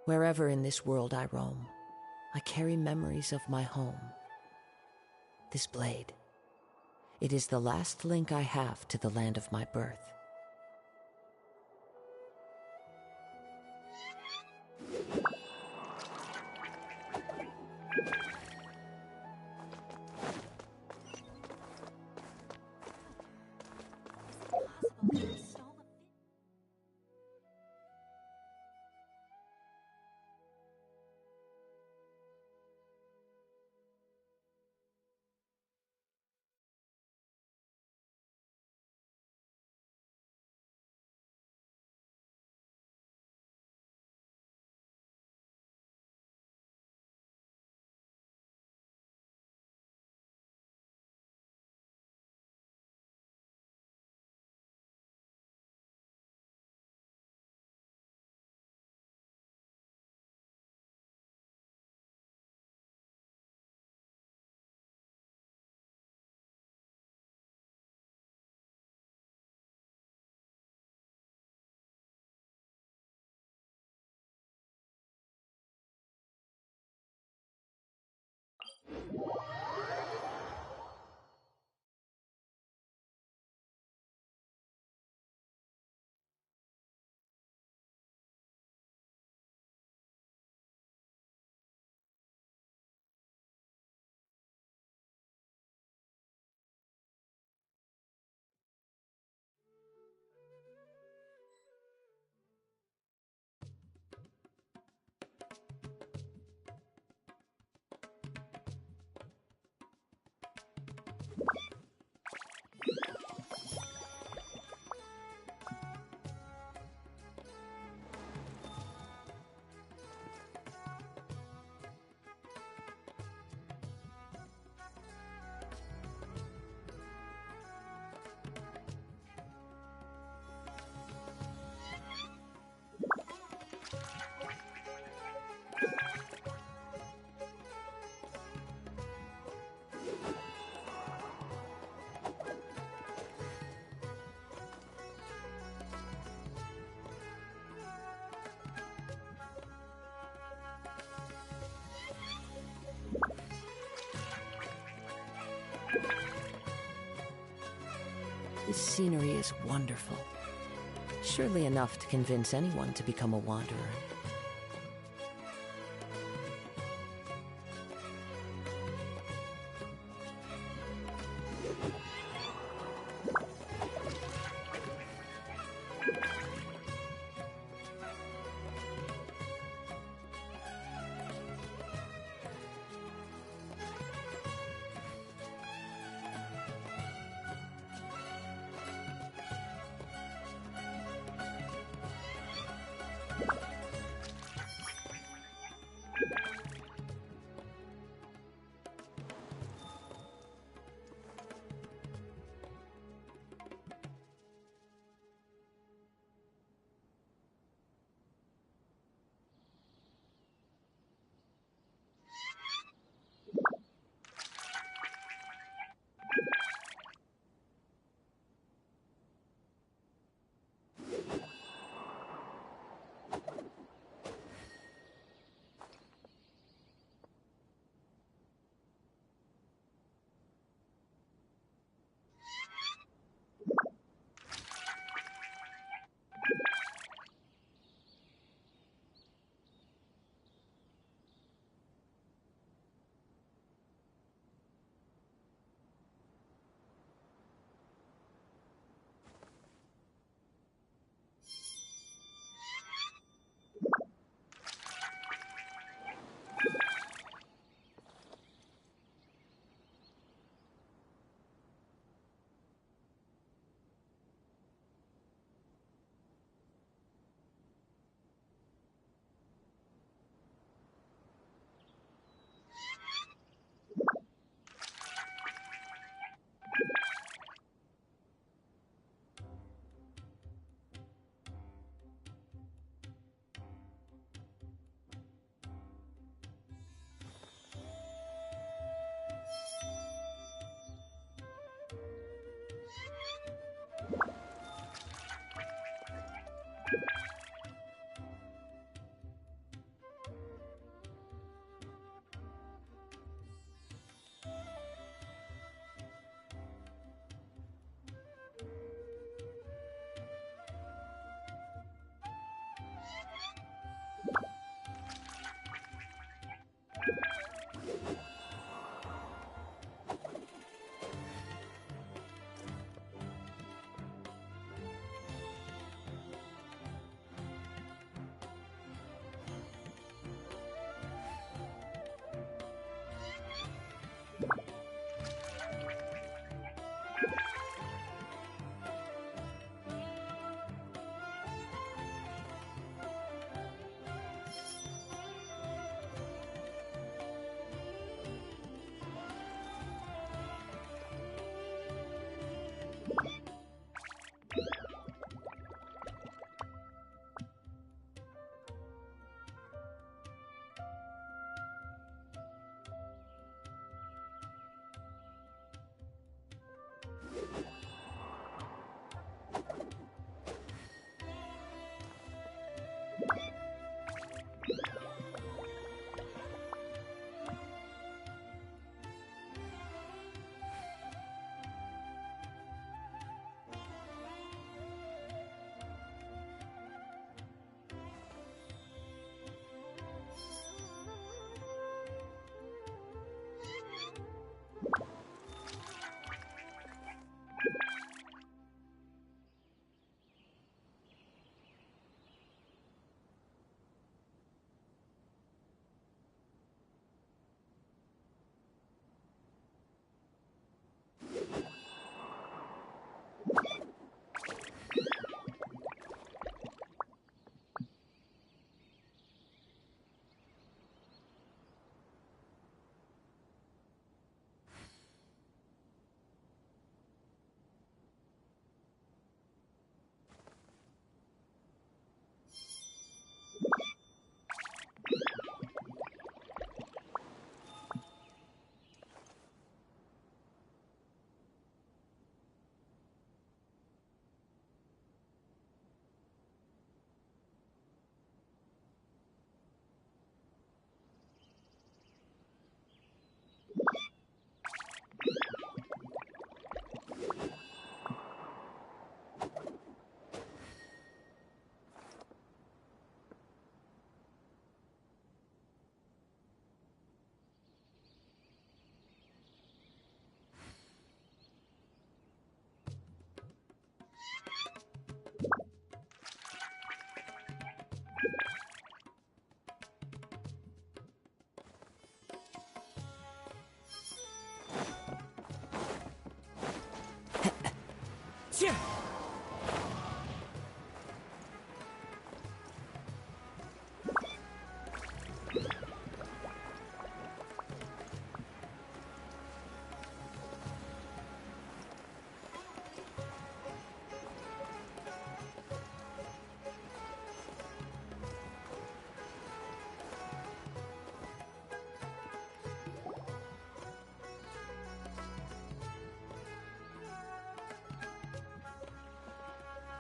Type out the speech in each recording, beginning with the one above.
Wherever in this world I roam, I carry memories of my home. This blade, it is the last link I have to the land of my birth. This scenery is wonderful. Surely enough to convince anyone to become a wanderer.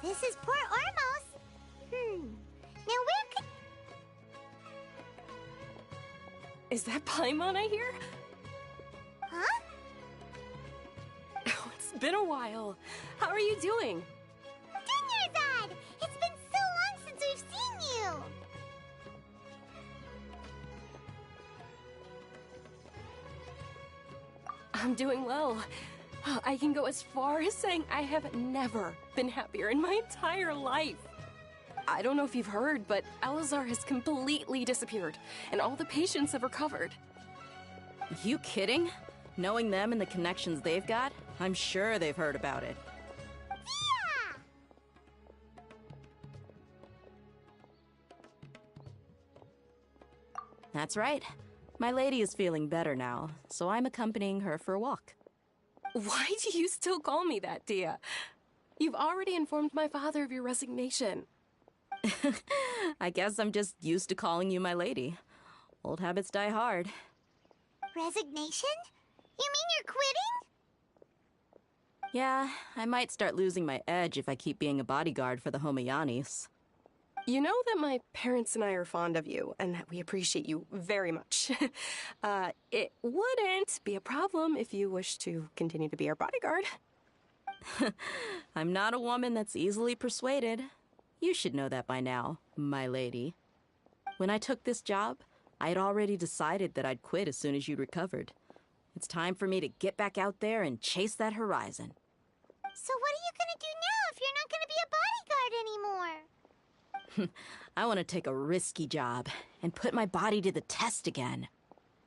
This is Port Ormos. Now where could... Is that Paimon I hear? Huh? Oh, it's been a while. How are you doing? Dunyarzad! It's been so long since we've seen you! I'm doing well. I can go as far as saying I have never been happier in my entire life. I don't know if you've heard, but Elazar has completely disappeared, and all the patients have recovered. You kidding? Knowing them and the connections they've got, I'm sure they've heard about it. Yeah! That's right. My lady is feeling better now, so I'm accompanying her for a walk. Why do you still call me that, Dia? You've already informed my father of your resignation. I guess I'm just used to calling you my lady. Old habits die hard. Resignation? You mean you're quitting? Yeah, I might start losing my edge if I keep being a bodyguard for the Homayanis. You know that my parents and I are fond of you, and that we appreciate you very much. It wouldn't be a problem if you wish to continue to be our bodyguard. I'm not a woman that's easily persuaded. You should know that by now, my lady. When I took this job, I had already decided that I'd quit as soon as you'd recovered. It's time for me to get back out there and chase that horizon. So what are you gonna do now if you're not gonna be a bodyguard anymore? I want to take a risky job and put my body to the test again.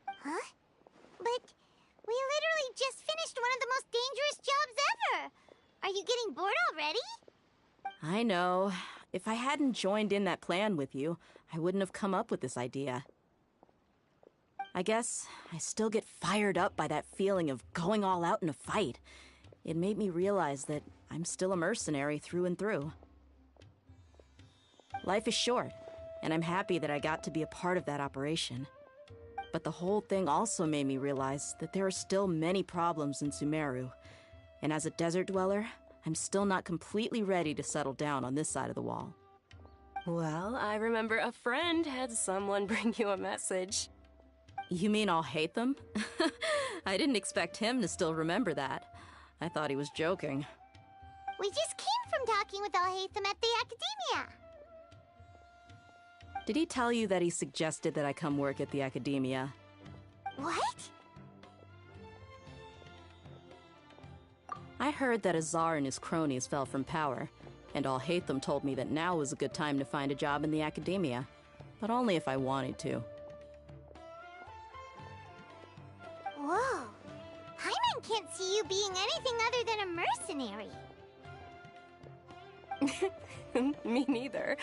Huh? But we literally just finished one of the most dangerous jobs ever! Are you getting bored already? I know. If I hadn't joined in that plan with you, I wouldn't have come up with this idea. I guess I still get fired up by that feeling of going all out in a fight. It made me realize that I'm still a mercenary through and through. Life is short, and I'm happy that I got to be a part of that operation. But the whole thing also made me realize that there are still many problems in Sumeru. And as a desert dweller, I'm still not completely ready to settle down on this side of the wall. Well, I remember a friend had someone bring you a message. You mean I'll hate them? I didn't expect him to still remember that. I thought he was joking. We just came from talking with Alhaitham at the Academia. Did he tell you that he suggested that I come work at the Academia? What? I heard that Azar and his cronies fell from power, and Alhaitham told me that now was a good time to find a job in the academia, but only if I wanted to. Whoa. Paimon can't see you being anything other than a mercenary. Me neither.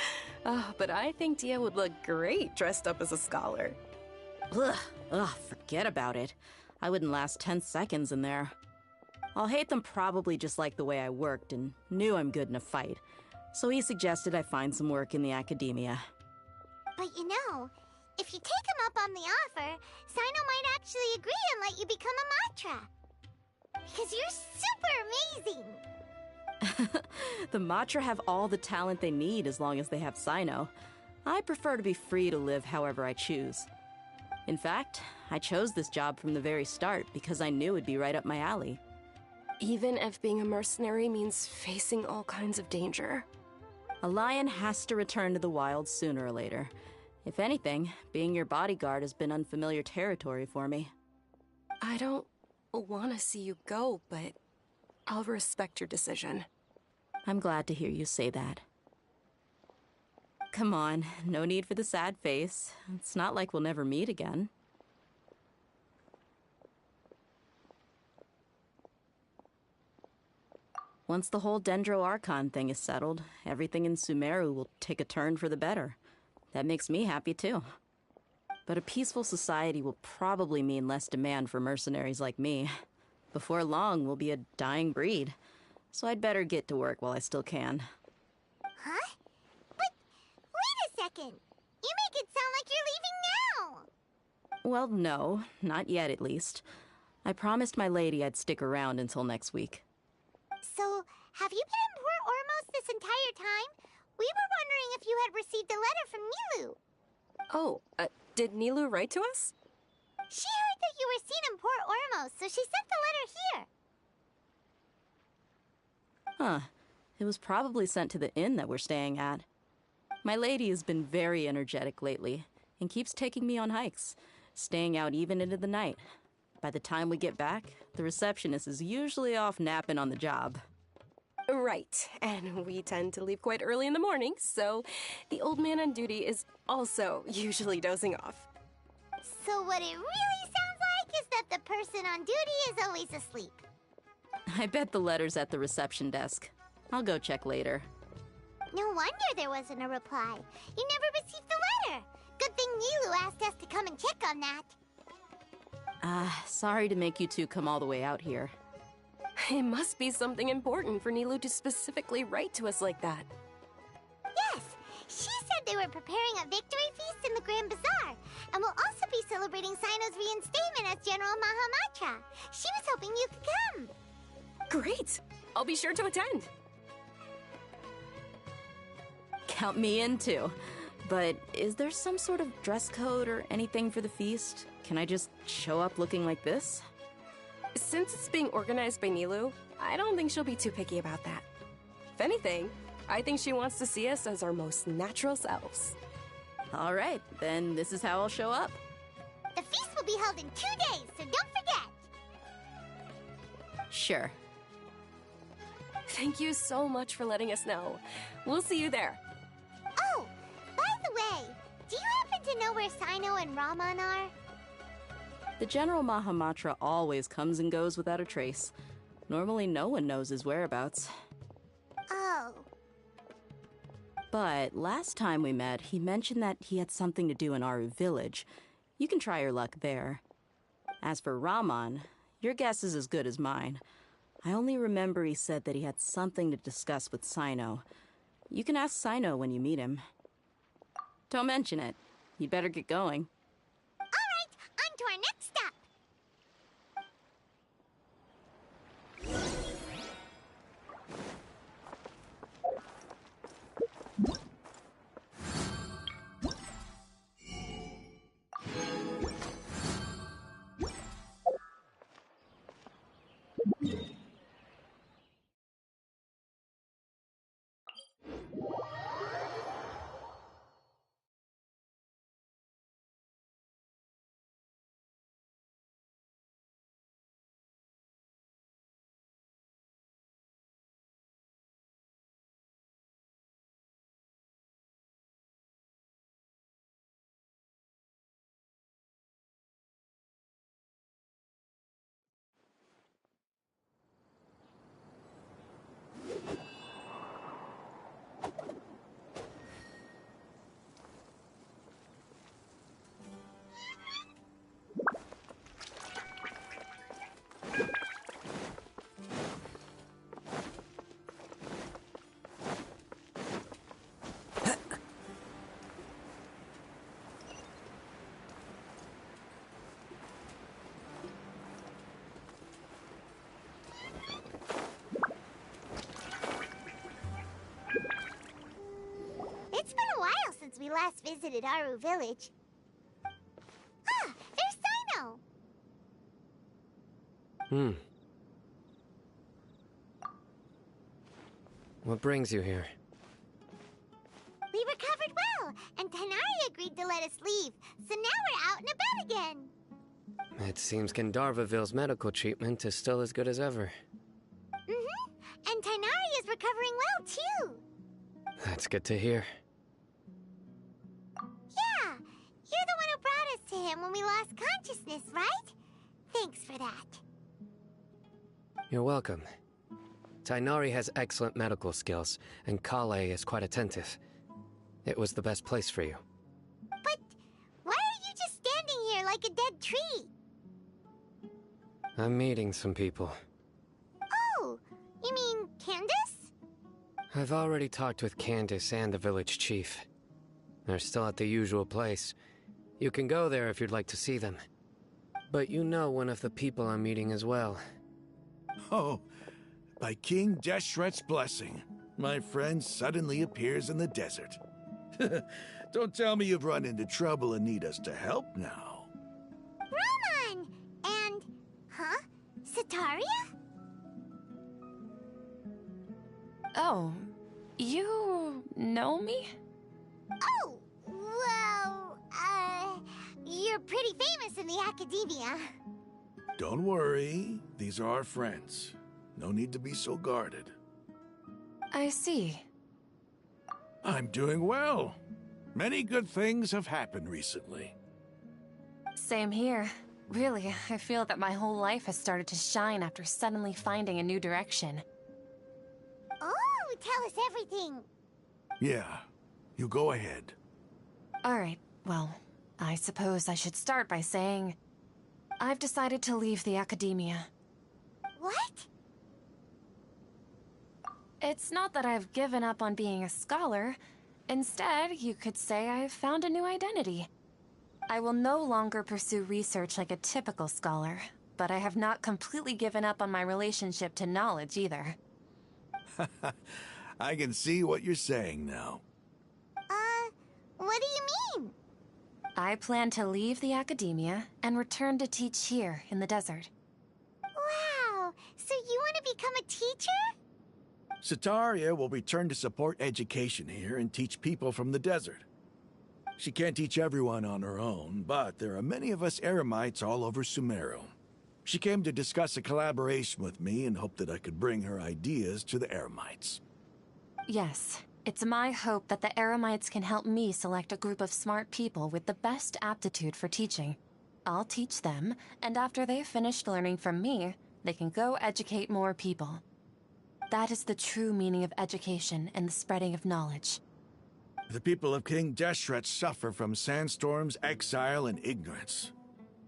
But I think Dia would look great dressed up as a scholar. Ugh, forget about it. I wouldn't last 10 seconds in there. Alhaitham probably just liked the way I worked and knew I'm good in a fight, so he suggested I find some work in the academia. But you know, if you take him up on the offer, Sino might actually agree and let you become a Matra. Because you're super amazing! The Matra have all the talent they need as long as they have Sino. I prefer to be free to live however I choose. In fact, I chose this job from the very start because I knew it'd be right up my alley. Even if being a mercenary means facing all kinds of danger. A lion has to return to the wild sooner or later. If anything, being your bodyguard has been unfamiliar territory for me. I don't want to see you go, but I'll respect your decision. I'm glad to hear you say that. Come on, no need for the sad face. It's not like we'll never meet again. Once the whole Dendro Archon thing is settled, everything in Sumeru will take a turn for the better. That makes me happy too. But a peaceful society will probably mean less demand for mercenaries like me. Before long, we'll be a dying breed. So I'd better get to work while I still can. Huh? But wait a second! You make it sound like you're leaving now! Well, no, not yet at least. I promised my lady I'd stick around until next week. So, have you been in Port Ormos this entire time? We were wondering if you had received a letter from Nilou. Oh, did Nilou write to us? She heard that you were seen in Port Ormos, so she sent the letter here. Huh. It was probably sent to the inn that we're staying at. My lady has been very energetic lately, and keeps taking me on hikes, staying out even into the night. By the time we get back, the receptionist is usually off napping on the job. Right, and we tend to leave quite early in the morning, so the old man on duty is also usually dozing off. So what it really sounds like is that the person on duty is always asleep. I bet the letter's at the reception desk. I'll go check later. No wonder there wasn't a reply. You never received the letter. Good thing Nilou asked us to come and check on that. Sorry to make you two come all the way out here. It must be something important for Nilou to specifically write to us like that. Yes, she said they were preparing a victory feast in the Grand Bazaar, and will also be celebrating Sino's reinstatement as General Mahamatra. She was hoping you could come. Great! I'll be sure to attend. Count me in too. But is there some sort of dress code or anything for the feast? Can I just show up looking like this? Since it's being organized by Nilou, I don't think she'll be too picky about that. If anything, I think she wants to see us as our most natural selves. All right, then this is how I'll show up. The feast will be held in 2 days, so don't forget. Sure. Thank you so much for letting us know. We'll see you there. Oh, by the way, do you happen to know where Sino and Raman are? The General Mahamatra always comes and goes without a trace. Normally no one knows his whereabouts. Oh. But last time we met, he mentioned that he had something to do in Aru Village. You can try your luck there. As for Raman, your guess is as good as mine. I only remember he said that he had something to discuss with Sino. You can ask Sino when you meet him. Don't mention it. You'd better get going. last visited Aru village. Ah, there's Cyno! What brings you here? We recovered well, and Tighnari agreed to let us leave, so now we're out and about again. It seems Gandharvaville's medical treatment is still as good as ever. And Tighnari is recovering well, too. That's good to hear. Yeah, you're the one who brought us to him when we lost consciousness, right? Thanks for that. You're welcome. Tighnari has excellent medical skills, and Kale is quite attentive. It was the best place for you. But why are you just standing here like a dead tree? I'm meeting some people. Oh, you mean Candace? I've already talked with Candace and the village chief. They're still at the usual place. You can go there if you'd like to see them. But you know one of the people I'm meeting as well. Oh, by King Deshret's blessing, my friend suddenly appears in the desert. Don't tell me you've run into trouble and need us to help now. Roman! And... huh? Setaria? Oh, you know me? Oh, well, you're pretty famous in the academia. Don't worry, these are our friends. No need to be so guarded. I see. I'm doing well. Many good things have happened recently. Same here. Really, I feel that my whole life has started to shine after suddenly finding a new direction. Oh, tell us everything. Yeah, you go ahead. Alright, well, I suppose I should start by saying... I've decided to leave the academia. What? It's not that I've given up on being a scholar. Instead, you could say I've found a new identity. I will no longer pursue research like a typical scholar, but I have not completely given up on my relationship to knowledge either. I can see what you're saying now. What do you mean? I plan to leave the academia and return to teach here in the desert. Wow, so you want to become a teacher? Setaria will return to support education here and teach people from the desert. She can't teach everyone on her own, but there are many of us Eremites all over Sumeru. She came to discuss a collaboration with me and hoped that I could bring her ideas to the Eremites. Yes, it's my hope that the Eremites can help me select a group of smart people with the best aptitude for teaching. I'll teach them, and after they've finished learning from me, they can go educate more people. That is the true meaning of education and the spreading of knowledge. The people of King Deshret suffer from sandstorms, exile, and ignorance.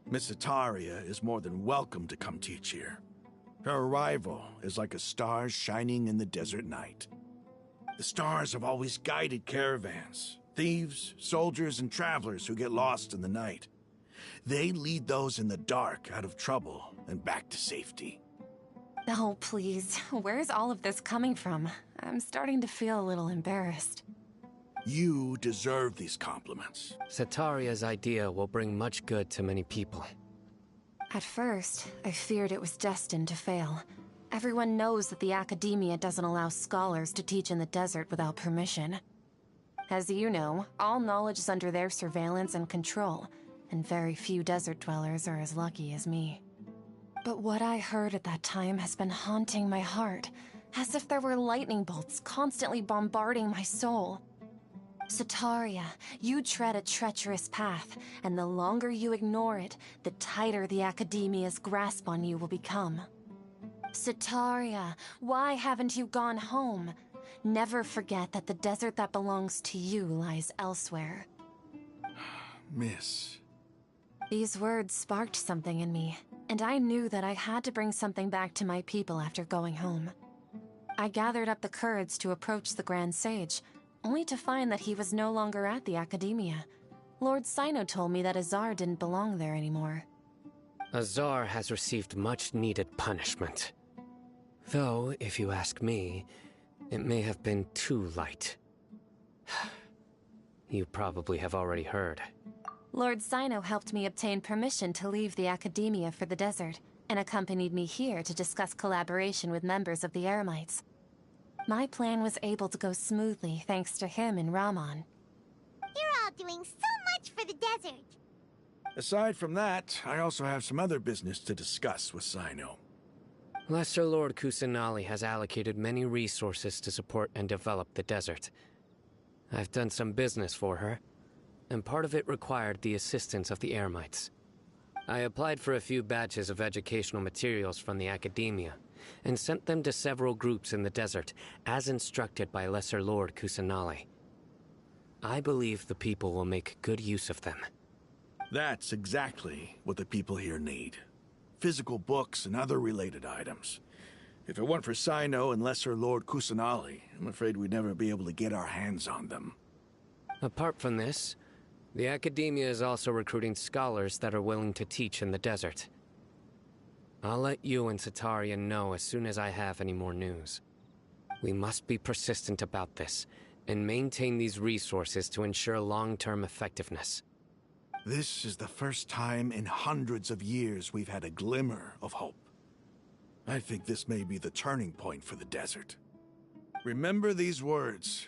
Miss Setaria is more than welcome to come teach here. Her arrival is like a star shining in the desert night. The stars have always guided caravans, thieves, soldiers, and travelers who get lost in the night. They lead those in the dark out of trouble and back to safety. Oh, please. Where's all of this coming from? I'm starting to feel a little embarrassed. You deserve these compliments. Setaria's idea will bring much good to many people. At first, I feared it was destined to fail. Everyone knows that the academia doesn't allow scholars to teach in the desert without permission. As you know, all knowledge is under their surveillance and control, and very few desert dwellers are as lucky as me. But what I heard at that time has been haunting my heart, as if there were lightning bolts constantly bombarding my soul. Setaria, you tread a treacherous path, and the longer you ignore it, the tighter the academia's grasp on you will become. Setaria, why haven't you gone home? Never forget that the desert that belongs to you lies elsewhere. Miss. These words sparked something in me, and I knew that I had to bring something back to my people after going home. I gathered up the courage to approach the Grand Sage, only to find that he was no longer at the academia. Lord Cyno told me that Azar didn't belong there anymore. Azar has received much-needed punishment. Though, if you ask me, it may have been too light. You probably have already heard. Lord Sino helped me obtain permission to leave the Academia for the desert, and accompanied me here to discuss collaboration with members of the Eremites. My plan was able to go smoothly thanks to him and Rahman. You're all doing so much for the desert. Aside from that, I also have some other business to discuss with Sino. Lesser Lord Kusanali has allocated many resources to support and develop the desert. I've done some business for her, and part of it required the assistance of the Eremites. I applied for a few batches of educational materials from the Academia, and sent them to several groups in the desert, as instructed by Lesser Lord Kusanali. I believe the people will make good use of them. That's exactly what the people here need. Physical books and other related items. If it weren't for Sino and Lesser Lord Kusanali, I'm afraid we'd never be able to get our hands on them. Apart from this, the Academia is also recruiting scholars that are willing to teach in the desert. I'll let you and Setaria know as soon as I have any more news. We must be persistent about this, and maintain these resources to ensure long-term effectiveness. This is the first time in hundreds of years we've had a glimmer of hope. I think this may be the turning point for the desert. Remember these words.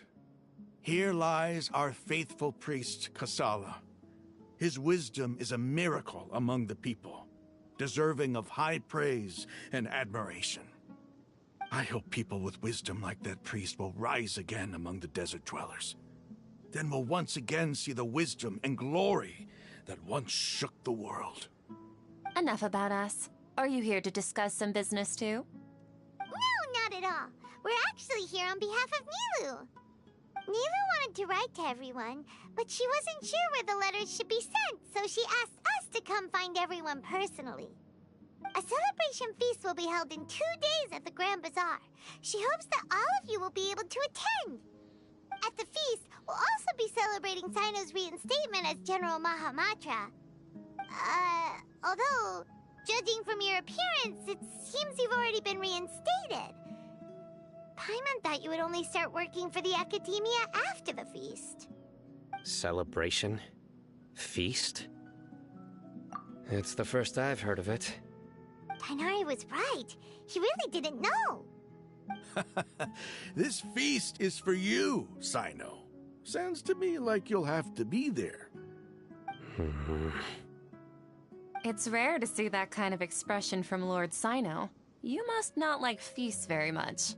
Here lies our faithful priest, Kasala. His wisdom is a miracle among the people, deserving of high praise and admiration. I hope people with wisdom like that priest will rise again among the desert dwellers. Then we'll once again see the wisdom and glory that once shook the world. Enough about us. Are you here to discuss some business too? No, not at all. We're actually here on behalf of Nilou. Nilou wanted to write to everyone, but she wasn't sure where the letters should be sent, so she asked us to come find everyone personally. A celebration feast will be held in 2 days at the Grand Bazaar. She hopes that all of you will be able to attend. At the feast, we'll also be celebrating Sino's reinstatement as General Mahamatra. Although, judging from your appearance, it seems you've already been reinstated. Paimon thought you would only start working for the Academia after the feast. Celebration? Feast? It's the first I've heard of it. Tighnari was right. He really didn't know. This feast is for you, Sino. Sounds to me like you'll have to be there. It's rare to see that kind of expression from Lord Sino. You must not like feasts very much.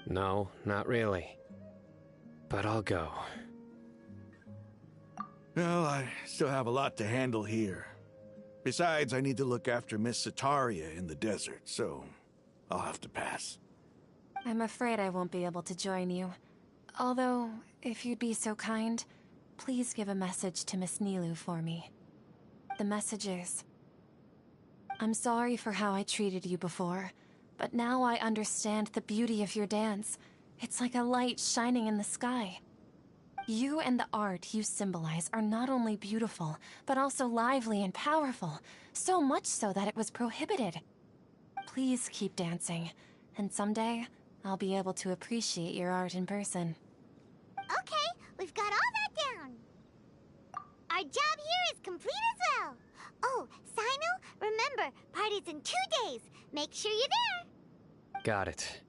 No, not really. But I'll go. Well, I still have a lot to handle here. Besides, I need to look after Miss Setaria in the desert, so I'll have to pass. I'm afraid I won't be able to join you. Although, if you'd be so kind, please give a message to Miss Nilou for me. The message is, I'm sorry for how I treated you before, but now I understand the beauty of your dance. It's like a light shining in the sky. You and the art you symbolize are not only beautiful, but also lively and powerful, so much so that it was prohibited. Please keep dancing, and someday, I'll be able to appreciate your art in person. Okay, we've got all that down. Our job here is complete as well. Oh, Sino, remember, party's in 2 days. Make sure you're there. Got it.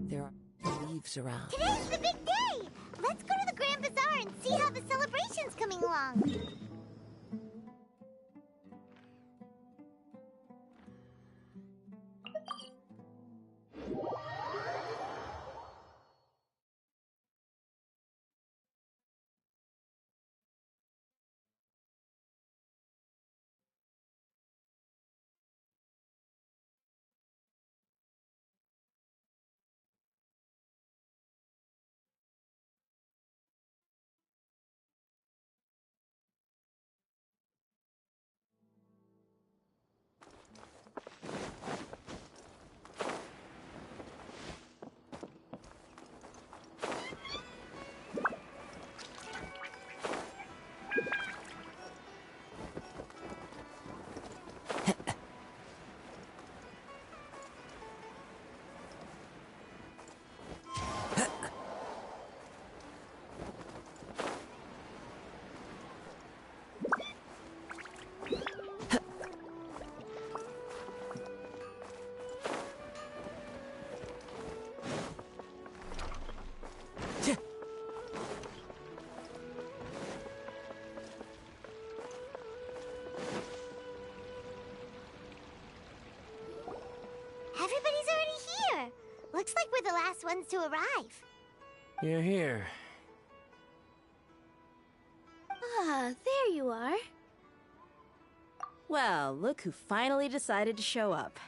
There are leaves around. Today's the big day. Let's go to the Grand Bazaar and see how the celebration's coming along. Looks like we're the last ones to arrive. You're here. Ah, there you are. Well, look who finally decided to show up.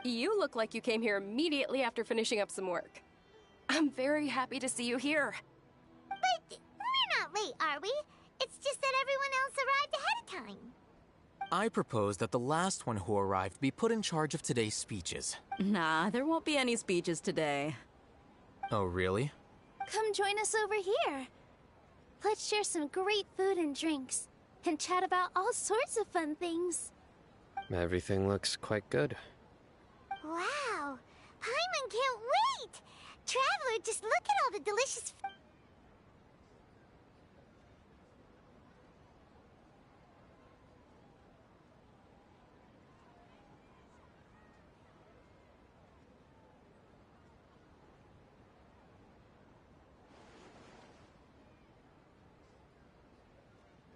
You look like you came here immediately after finishing up some work. I'm very happy to see you here. But we're not late, are we? It's just that everyone else arrived ahead of time. I propose that the last one who arrived be put in charge of today's speeches. Nah, there won't be any speeches today. Oh, really? Come join us over here. Let's share some great food and drinks, and chat about all sorts of fun things. Everything looks quite good. Wow! Paimon can't wait! Traveler, just look at all the delicious food.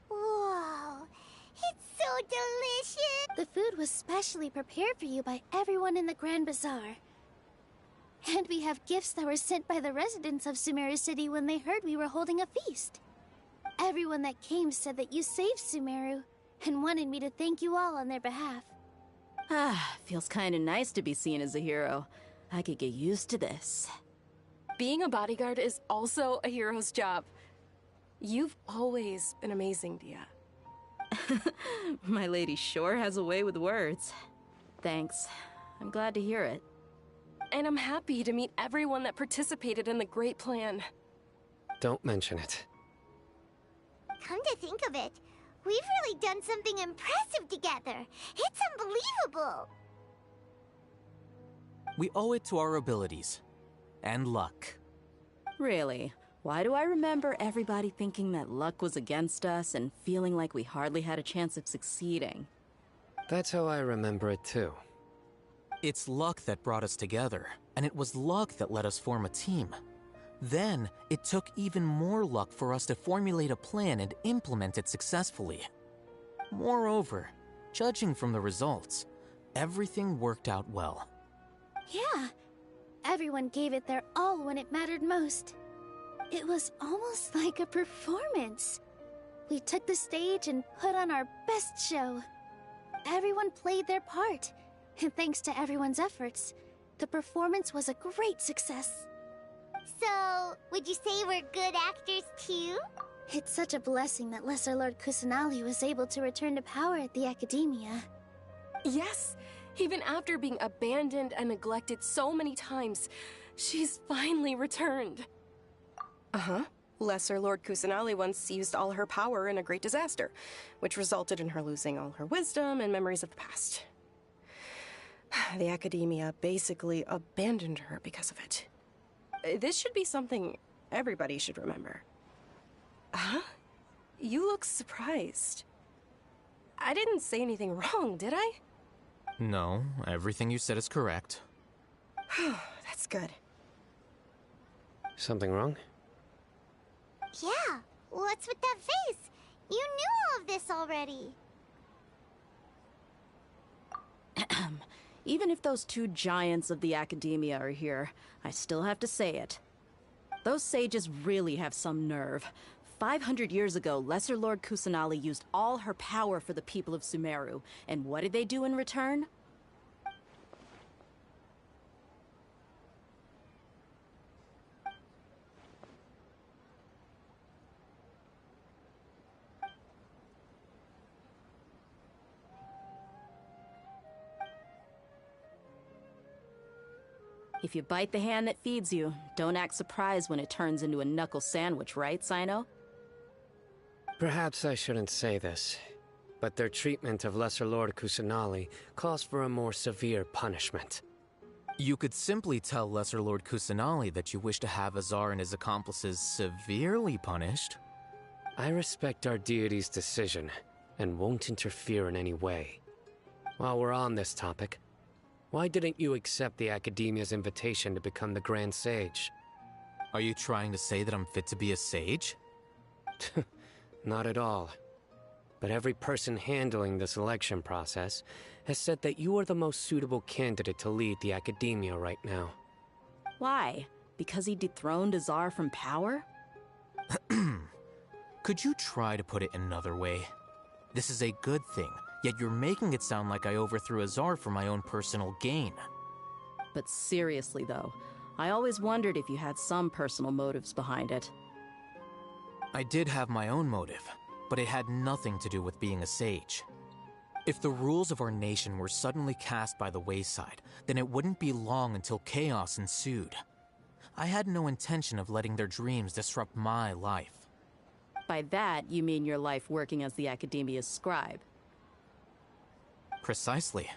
Whoa! It's so delicious! The food was specially prepared for you by everyone in the Grand Bazaar. And we have gifts that were sent by the residents of Sumeru City when they heard we were holding a feast. Everyone that came said that you saved Sumeru, and wanted me to thank you all on their behalf. Ah, feels kinda nice to be seen as a hero. I could get used to this. Being a bodyguard is also a hero's job. You've always been amazing, Dia. My lady sure has a way with words. Thanks. I'm glad to hear it. And I'm happy to meet everyone that participated in the great plan. Don't mention it. Come to think of it, we've really done something impressive together. It's unbelievable. We owe it to our abilities. And luck. Really? Why do I remember everybody thinking that luck was against us and feeling like we hardly had a chance of succeeding? That's how I remember it too. It's luck that brought us together, and it was luck that let us form a team. Then, it took even more luck for us to formulate a plan and implement it successfully. Moreover, judging from the results, everything worked out well. Yeah, everyone gave it their all when it mattered most. It was almost like a performance. We took the stage and put on our best show. Everyone played their part, and thanks to everyone's efforts, the performance was a great success. So, would you say we're good actors too? It's such a blessing that Lesser Lord Kusanali was able to return to power at the Academia. Yes, even after being abandoned and neglected so many times, she's finally returned. Uh-huh. Lesser Lord Kusanali once used all her power in a great disaster, which resulted in her losing all her wisdom and memories of the past. The Academia basically abandoned her because of it. This should be something everybody should remember. Huh? You look surprised. I didn't say anything wrong, did I? No, everything you said is correct. That's good. Something wrong? Yeah, what's with that face? You knew all of this already. Even if those two giants of the Academia are here, I still have to say it. Those sages really have some nerve. 500 years ago, Lesser Lord Kusanali used all her power for the people of Sumeru, and what did they do in return? If you bite the hand that feeds you, don't act surprised when it turns into a knuckle sandwich, right, Sino? Perhaps I shouldn't say this, but their treatment of Lesser Lord Kusanali calls for a more severe punishment. You could simply tell Lesser Lord Kusanali that you wish to have Azar and his accomplices severely punished. I respect our deity's decision, and won't interfere in any way. While we're on this topic, why didn't you accept the Academia's invitation to become the Grand Sage? Are you trying to say that I'm fit to be a sage? Not at all. But every person handling the selection process has said that you are the most suitable candidate to lead the Academia right now. Why? Because he dethroned Azar from power? Could you try to put it another way? This is a good thing, yet you're making it sound like I overthrew Azar for my own personal gain. But seriously, though, I always wondered if you had some personal motives behind it. I did have my own motive, but it had nothing to do with being a sage. If the rules of our nation were suddenly cast by the wayside, then it wouldn't be long until chaos ensued. I had no intention of letting their dreams disrupt my life. By that, you mean your life working as the Academia's scribe. Precisely.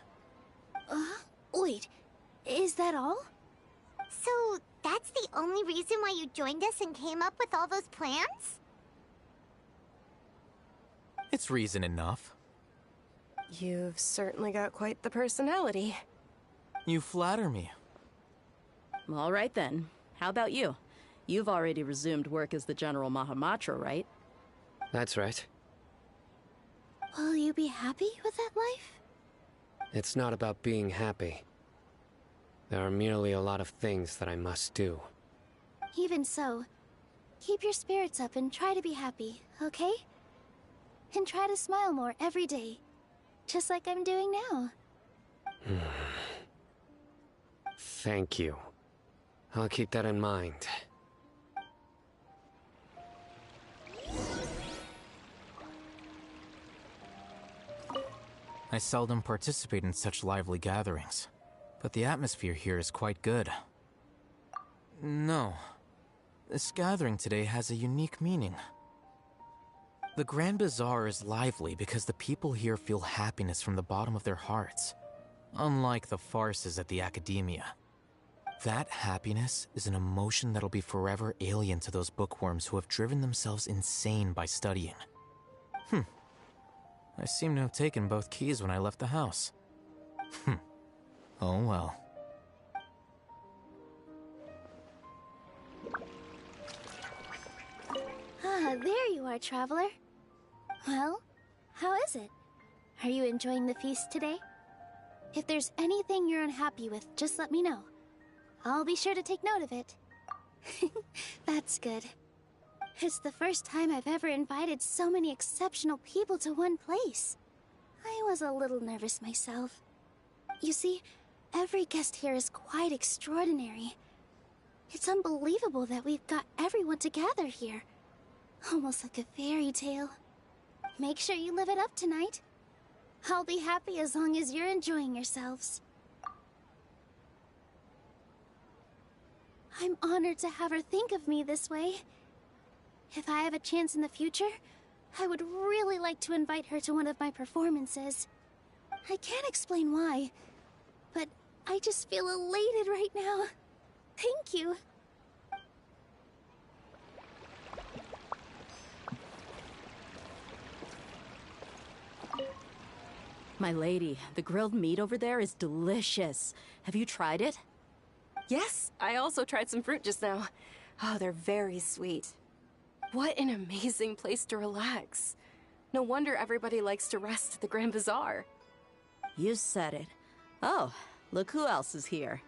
Wait, is that all? So, that's the only reason why you joined us and came up with all those plans? It's reason enough. You've certainly got quite the personality. You flatter me. All right then. How about you? You've already resumed work as the General Mahamatra, right? That's right. Will you be happy with that life? It's not about being happy. There are merely a lot of things that I must do. Even so, keep your spirits up and try to be happy, okay? And try to smile more every day, just like I'm doing now. Thank you. I'll keep that in mind. I seldom participate in such lively gatherings, but the atmosphere here is quite good. No. This gathering today has a unique meaning. The Grand Bazaar is lively because the people here feel happiness from the bottom of their hearts, unlike the farces at the Academia. That happiness is an emotion that'll be forever alien to those bookworms who have driven themselves insane by studying. I seem to have taken both keys when I left the house. Oh well. Ah, there you are, traveler. Well, how is it? Are you enjoying the feast today? If there's anything you're unhappy with, just let me know. I'll be sure to take note of it. That's good. It's the first time I've ever invited so many exceptional people to one place. I was a little nervous myself. You see, every guest here is quite extraordinary. It's unbelievable that we've got everyone together here. Almost like a fairy tale. Make sure you live it up tonight. I'll be happy as long as you're enjoying yourselves. I'm honored to have her think of me this way. If I have a chance in the future, I would really like to invite her to one of my performances. I can't explain why, but I just feel elated right now. Thank you. My lady, the grilled meat over there is delicious. Have you tried it? Yes, I also tried some fruit just now. Oh, they're very sweet. What an amazing place to relax. No wonder everybody likes to rest at the Grand Bazaar. You said it. Oh, look who else is here.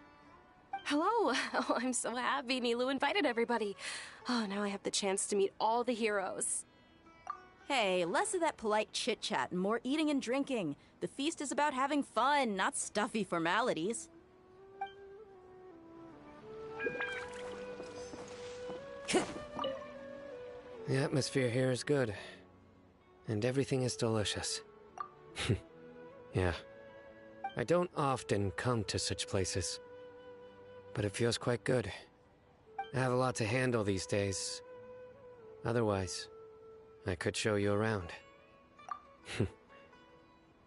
Hello! Oh, I'm so happy Nilou invited everybody. Oh, now I have the chance to meet all the heroes. Hey, less of that polite chit-chat and more eating and drinking. The feast is about having fun, not stuffy formalities. The atmosphere here is good. And everything is delicious. Yeah. I don't often come to such places. But it feels quite good. I have a lot to handle these days. Otherwise, I could show you around.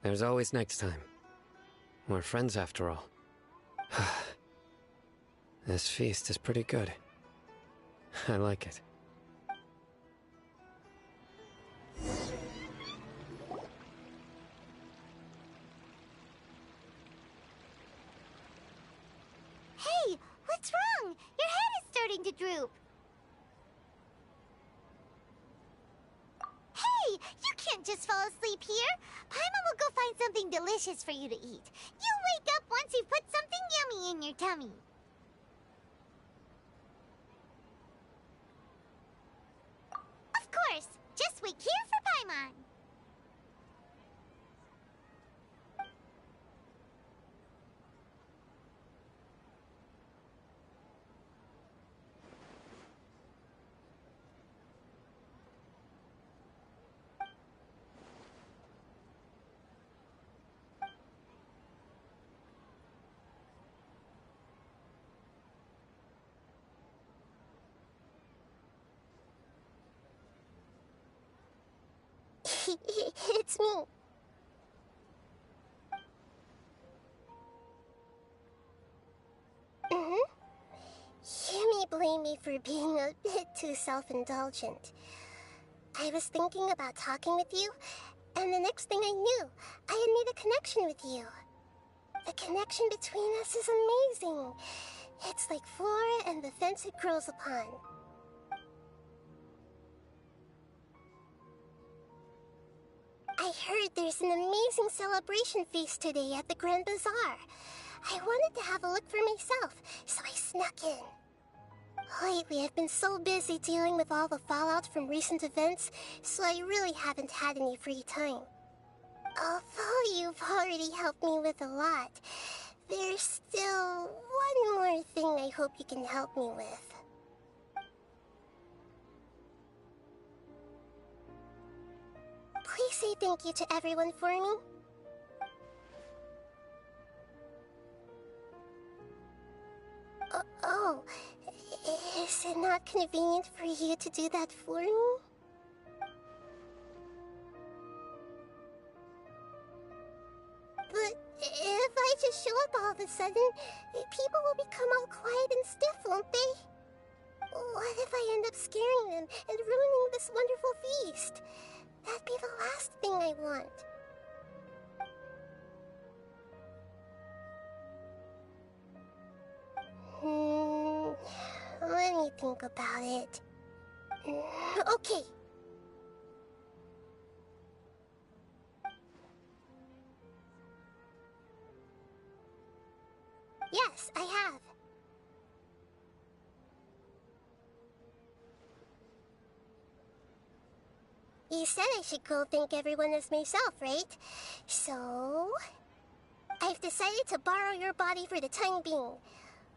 There's always next time. We're friends after all. This feast is pretty good. I like it. Hey, what's wrong? Your head is starting to droop. Hey, you can't just fall asleep here. Paimon will go find something delicious for you to eat. You wake up once you've put something yummy in your tummy. It's me. You may blame me for being a bit too self-indulgent. I was thinking about talking with you, and the next thing I knew, I had made a connection with you. The connection between us is amazing. It's like flora and the fence it grows upon. I heard there's an amazing celebration feast today at the Grand Bazaar. I wanted to have a look for myself, so I snuck in. Lately, I've been so busy dealing with all the fallout from recent events, so I really haven't had any free time. Although you've already helped me with a lot, there's still one more thing I hope you can help me with. Please say thank you to everyone for me. Oh, is it not convenient for you to do that for me? But if I just show up all of a sudden, people will become all quiet and stiff, won't they? What if I end up scaring them and ruining this wonderful feast? That'd be the last thing I want. Let me think about it. Okay. Yes, I have. You said I should go thank everyone as myself, right? So... I've decided to borrow your body for the time being.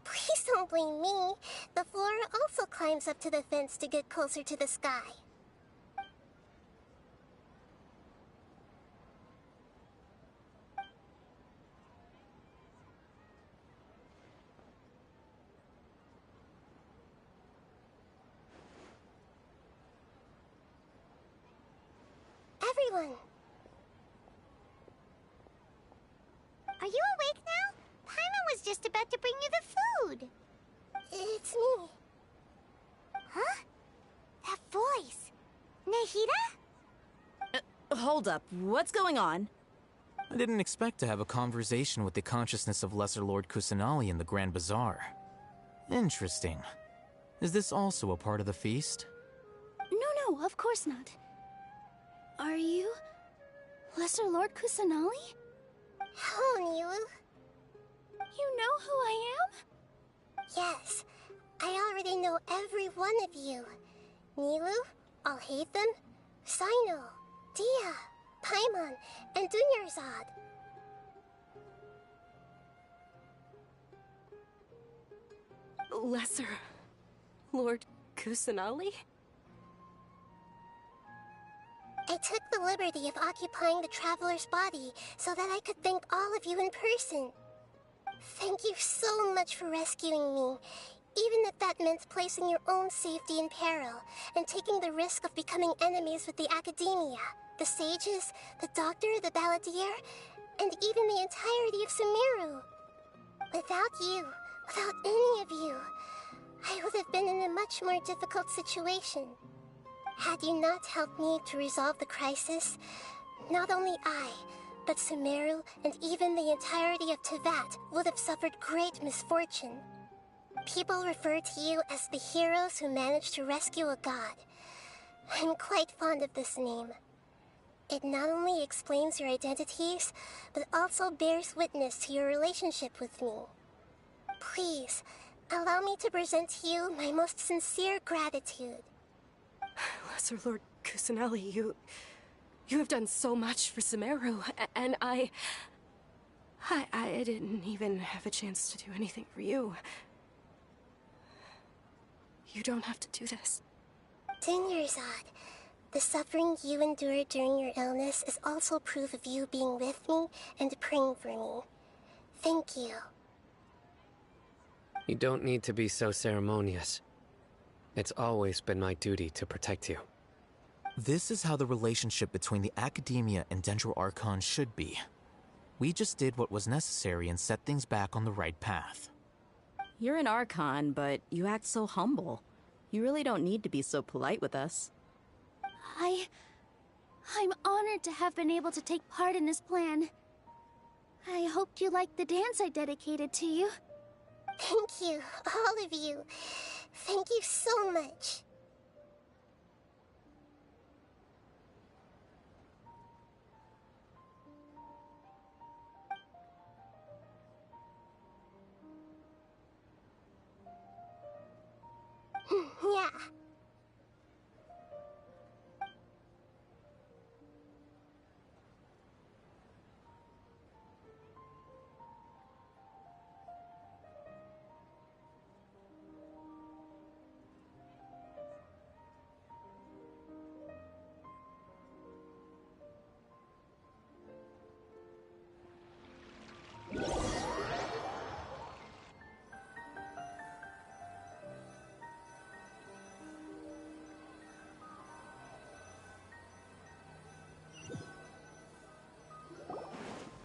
Please don't blame me. The flora also climbs up to the fence to get closer to the sky. Everyone! Are you awake now? Paimon was just about to bring you the food. It's me. Huh? That voice. Nahida? Hold up. What's going on? I didn't expect to have a conversation with the consciousness of Lesser Lord Kusanali in the Grand Bazaar. Interesting. Is this also a part of the feast? No, of course not. Are you... Lesser Lord Kusanali? Hello, Nilou. You know who I am? Yes, I already know every one of you. Nilou, Alhaitham, Cyno, Dia, Paimon, and Dunyarzad. Lesser Lord Kusanali? I took the liberty of occupying the Traveler's body so that I could thank all of you in person. Thank you so much for rescuing me, even if that meant placing your own safety in peril and taking the risk of becoming enemies with the Academia, the Sages, the Doctor, the Balladeer, and even the entirety of Sumeru. Without you, without any of you, I would have been in a much more difficult situation. Had you not helped me to resolve the crisis, not only I, but Sumeru and even the entirety of Teyvat would have suffered great misfortune. People refer to you as the heroes who managed to rescue a god. I'm quite fond of this name. It not only explains your identities, but also bears witness to your relationship with me. Please, allow me to present to you my most sincere gratitude. Lesser Lord Kusanali, you have done so much for Sumeru, and I didn't even have a chance to do anything for you. You don't have to do this. Dunyarzad, the suffering you endured during your illness is also proof of you being with me and praying for me. Thank you. You don't need to be so ceremonious. It's always been my duty to protect you. This is how the relationship between the Academia and Dendro Archon should be. We just did what was necessary and set things back on the right path. You're an Archon, but you act so humble. You really don't need to be so polite with us. I'm honored to have been able to take part in this plan. I hoped you liked the dance I dedicated to you. Thank you, all of you. Thank you so much. Yeah.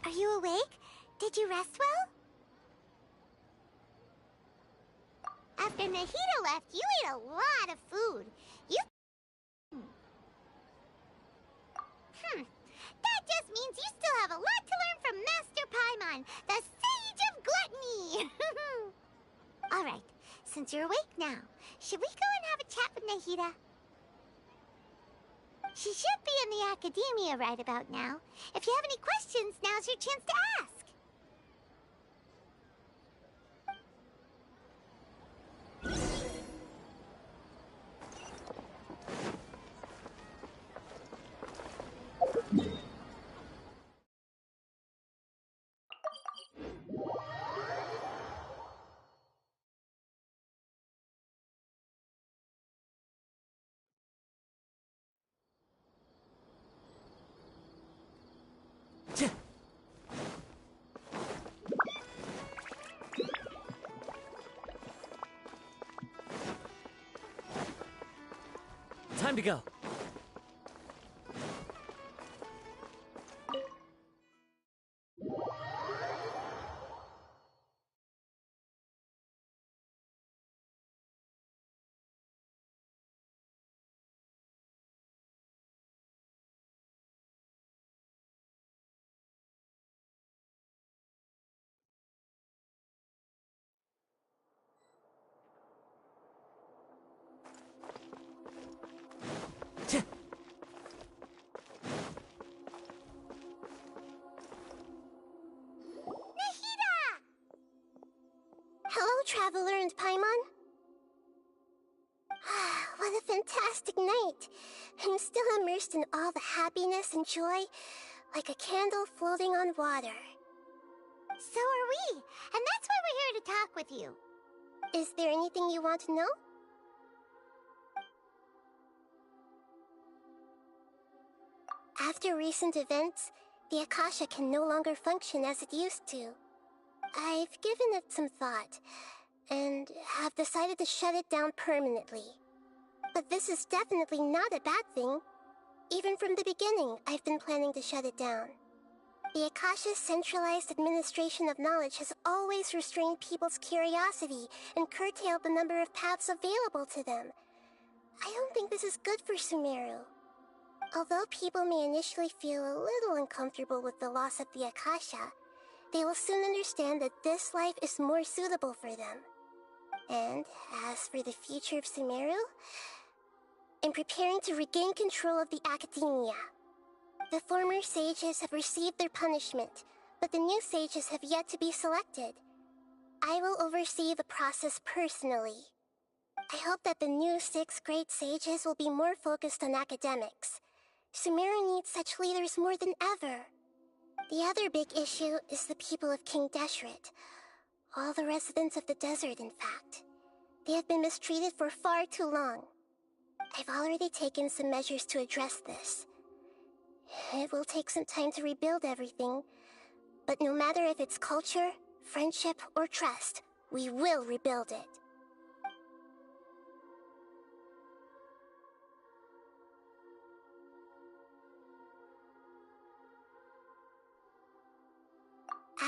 Are you awake? Did you rest well? After Nahida left, you ate a lot of food. That just means you still have a lot to learn from Master Paimon, the Sage of Gluttony! Alright, since you're awake now, should we go and have a chat with Nahida? She should be in the Academia right about now. If you have any questions, now's your chance to ask. Time to go. Hello, Traveler and Paimon. What a fantastic night. I'm still immersed in all the happiness and joy, like a candle floating on water. So are we, and that's why we're here to talk with you. Is there anything you want to know? After recent events, the Akasha can no longer function as it used to. I've given it some thought, and have decided to shut it down permanently. But this is definitely not a bad thing. Even from the beginning, I've been planning to shut it down. The Akasha's centralized administration of knowledge has always restrained people's curiosity and curtailed the number of paths available to them. I don't think this is good for Sumeru. Although people may initially feel a little uncomfortable with the loss of the Akasha, they will soon understand that this life is more suitable for them. And as for the future of Sumeru, I'm preparing to regain control of the Academia. The former sages have received their punishment, but the new sages have yet to be selected. I will oversee the process personally. I hope that the new 6 great sages will be more focused on academics. Sumeru needs such leaders more than ever. The other big issue is the people of King Deshret. All the residents of the desert, in fact. They have been mistreated for far too long. I've already taken some measures to address this. It will take some time to rebuild everything, but no matter if it's culture, friendship, or trust, we will rebuild it.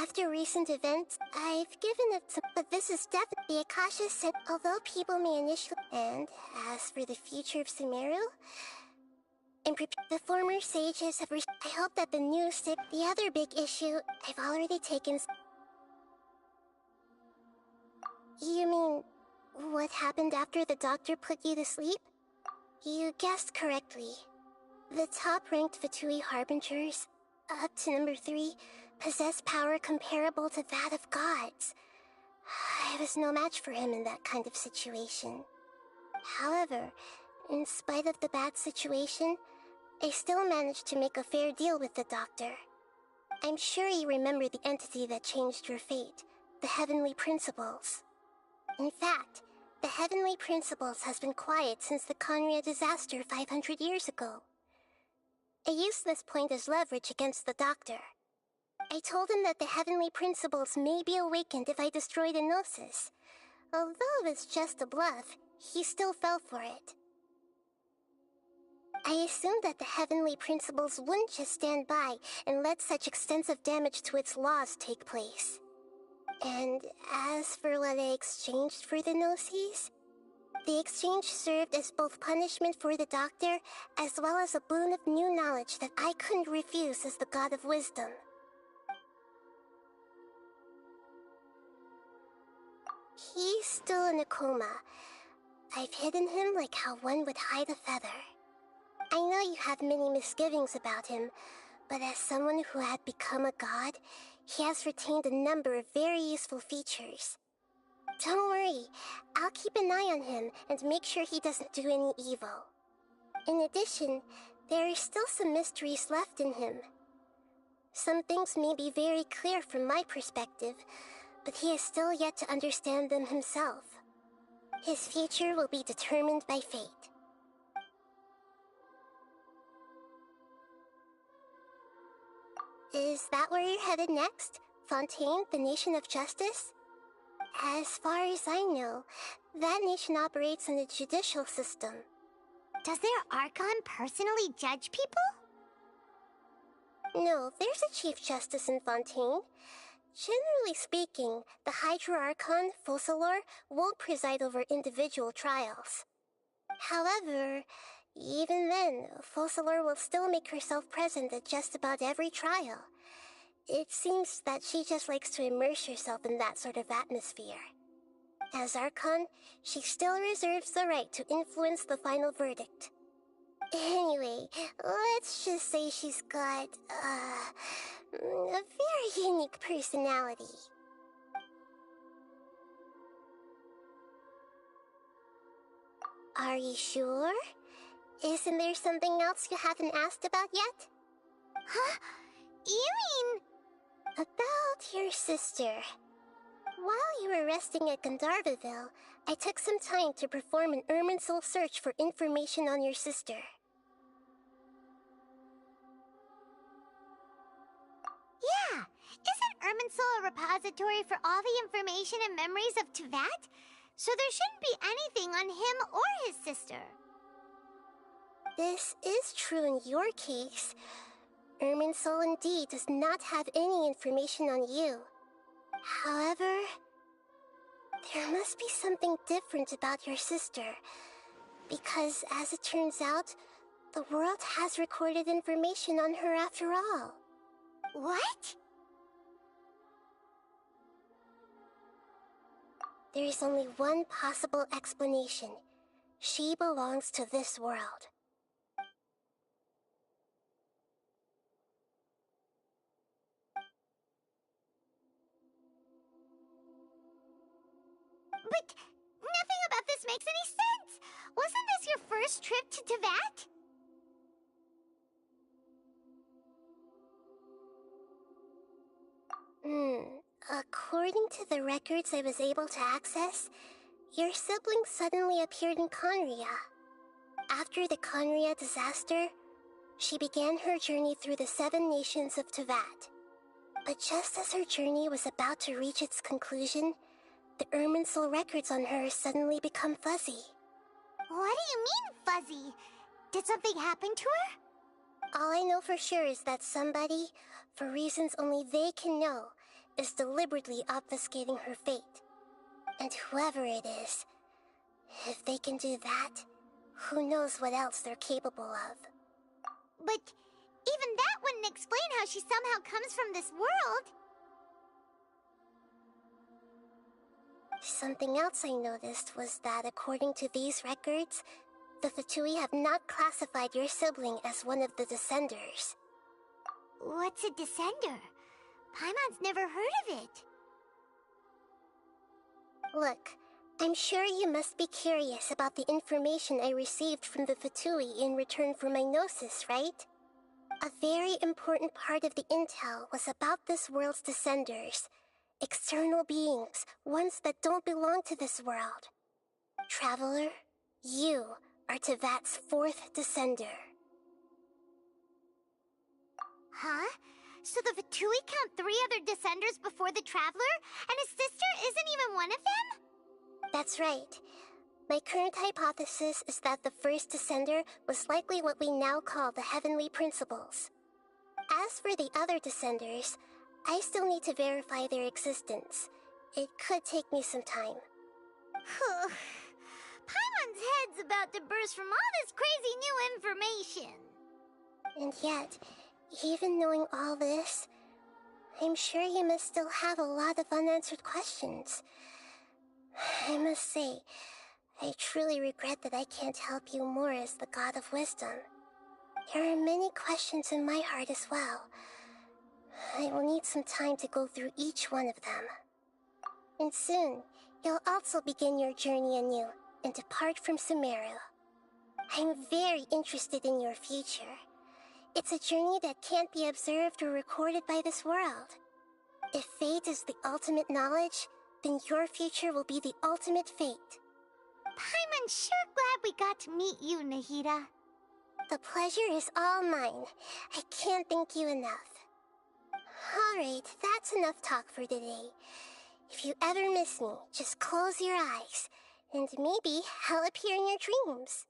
After recent events, I've given it some, but this is definitely Akasha said, although people may initially, and as for the future of Sumeru, the former sages have I hope that the new stick, the other big issue, I've already taken. You mean, what happened after the doctor put you to sleep? You guessed correctly. The top-ranked Fatui Harbingers, up to number 3, possess power comparable to that of gods. I was no match for him in that kind of situation. However, in spite of the bad situation, I still managed to make a fair deal with the doctor. I'm sure you remember the entity that changed your fate, the Heavenly Principles. In fact, the Heavenly Principles has been quiet since the Conria disaster 500 years ago. I used this point as leverage against the doctor. I told him that the Heavenly Principles may be awakened if I destroy the Gnosis. Although it's just a bluff, he still fell for it. I assumed that the Heavenly Principles wouldn't just stand by and let such extensive damage to its laws take place. And as for what I exchanged for the Gnosis, the exchange served as both punishment for the doctor, as well as a boon of new knowledge that I couldn't refuse as the God of Wisdom. He's still in a coma. I've hidden him like how one would hide a feather. I know you have many misgivings about him, but as someone who had become a god, he has retained a number of very useful features. Don't worry, I'll keep an eye on him and make sure he doesn't do any evil. In addition, there are still some mysteries left in him. Some things may be very clear from my perspective, but he is still yet to understand them himself. His future will be determined by fate. Is that where you're headed next? Fontaine, the Nation of Justice? As far as I know, that nation operates in a judicial system. Does their Archon personally judge people? No, there's a Chief Justice in Fontaine. Generally speaking, the Hydra Archon, Focalor, won't preside over individual trials. However, even then, Focalor will still make herself present at just about every trial. It seems that she just likes to immerse herself in that sort of atmosphere. As Archon, she still reserves the right to influence the final verdict. Anyway, let's just say she's got, a very unique personality. Are you sure? Isn't there something else you haven't asked about yet? Huh? You mean... About your sister. While you were resting at Gandharvaville, I took some time to perform an Irminsul search for information on your sister. Yeah! Isn't Irminsul a repository for all the information and memories of Teyvat? So there shouldn't be anything on him or his sister. This is true in your case. Irminsul indeed does not have any information on you. However, there must be something different about your sister. Because, as it turns out, the world has recorded information on her after all. What? There is only one possible explanation. She belongs to this world. But nothing about this makes any sense! Wasn't this your first trip to Teyvat? According to the records I was able to access, your sibling suddenly appeared in Conria. After the Conria disaster, she began her journey through the 7 nations of Teyvat. But just as her journey was about to reach its conclusion, the Irminsul records on her suddenly become fuzzy. What do you mean, fuzzy? Did something happen to her? All I know for sure is that somebody, for reasons only they can know, is deliberately obfuscating her fate. And whoever it is, if they can do that, who knows what else they're capable of. But even that wouldn't explain how she somehow comes from this world. Something else I noticed was that according to these records, the Fatui have not classified your sibling as one of the Descenders. What's a Descender? Paimon's never heard of it. Look, I'm sure you must be curious about the information I received from the Fatui in return for my gnosis, right? A very important part of the intel was about this world's Descenders. External beings, ones that don't belong to this world. Traveler, you are Teyvat's 4th Descender. Huh? So the Fatui count 3 other Descenders before the Traveler, and his sister isn't even one of them? That's right. My current hypothesis is that the first Descender was likely what we now call the Heavenly Principles. As for the other Descenders, I still need to verify their existence. It could take me some time. Paimon's head's about to burst from all this crazy new information. And yet, even knowing all this, I'm sure you must still have a lot of unanswered questions. I must say, I truly regret that I can't help you more as the God of Wisdom. There are many questions in my heart as well. I will need some time to go through each one of them. And soon, you'll also begin your journey anew and depart from Sumeru. I'm very interested in your future. It's a journey that can't be observed or recorded by this world. If fate is the ultimate knowledge, then your future will be the ultimate fate. Paimon's sure glad we got to meet you, Nahida. The pleasure is all mine. I can't thank you enough. Alright, that's enough talk for today. If you ever miss me, just close your eyes, and maybe I'll appear in your dreams.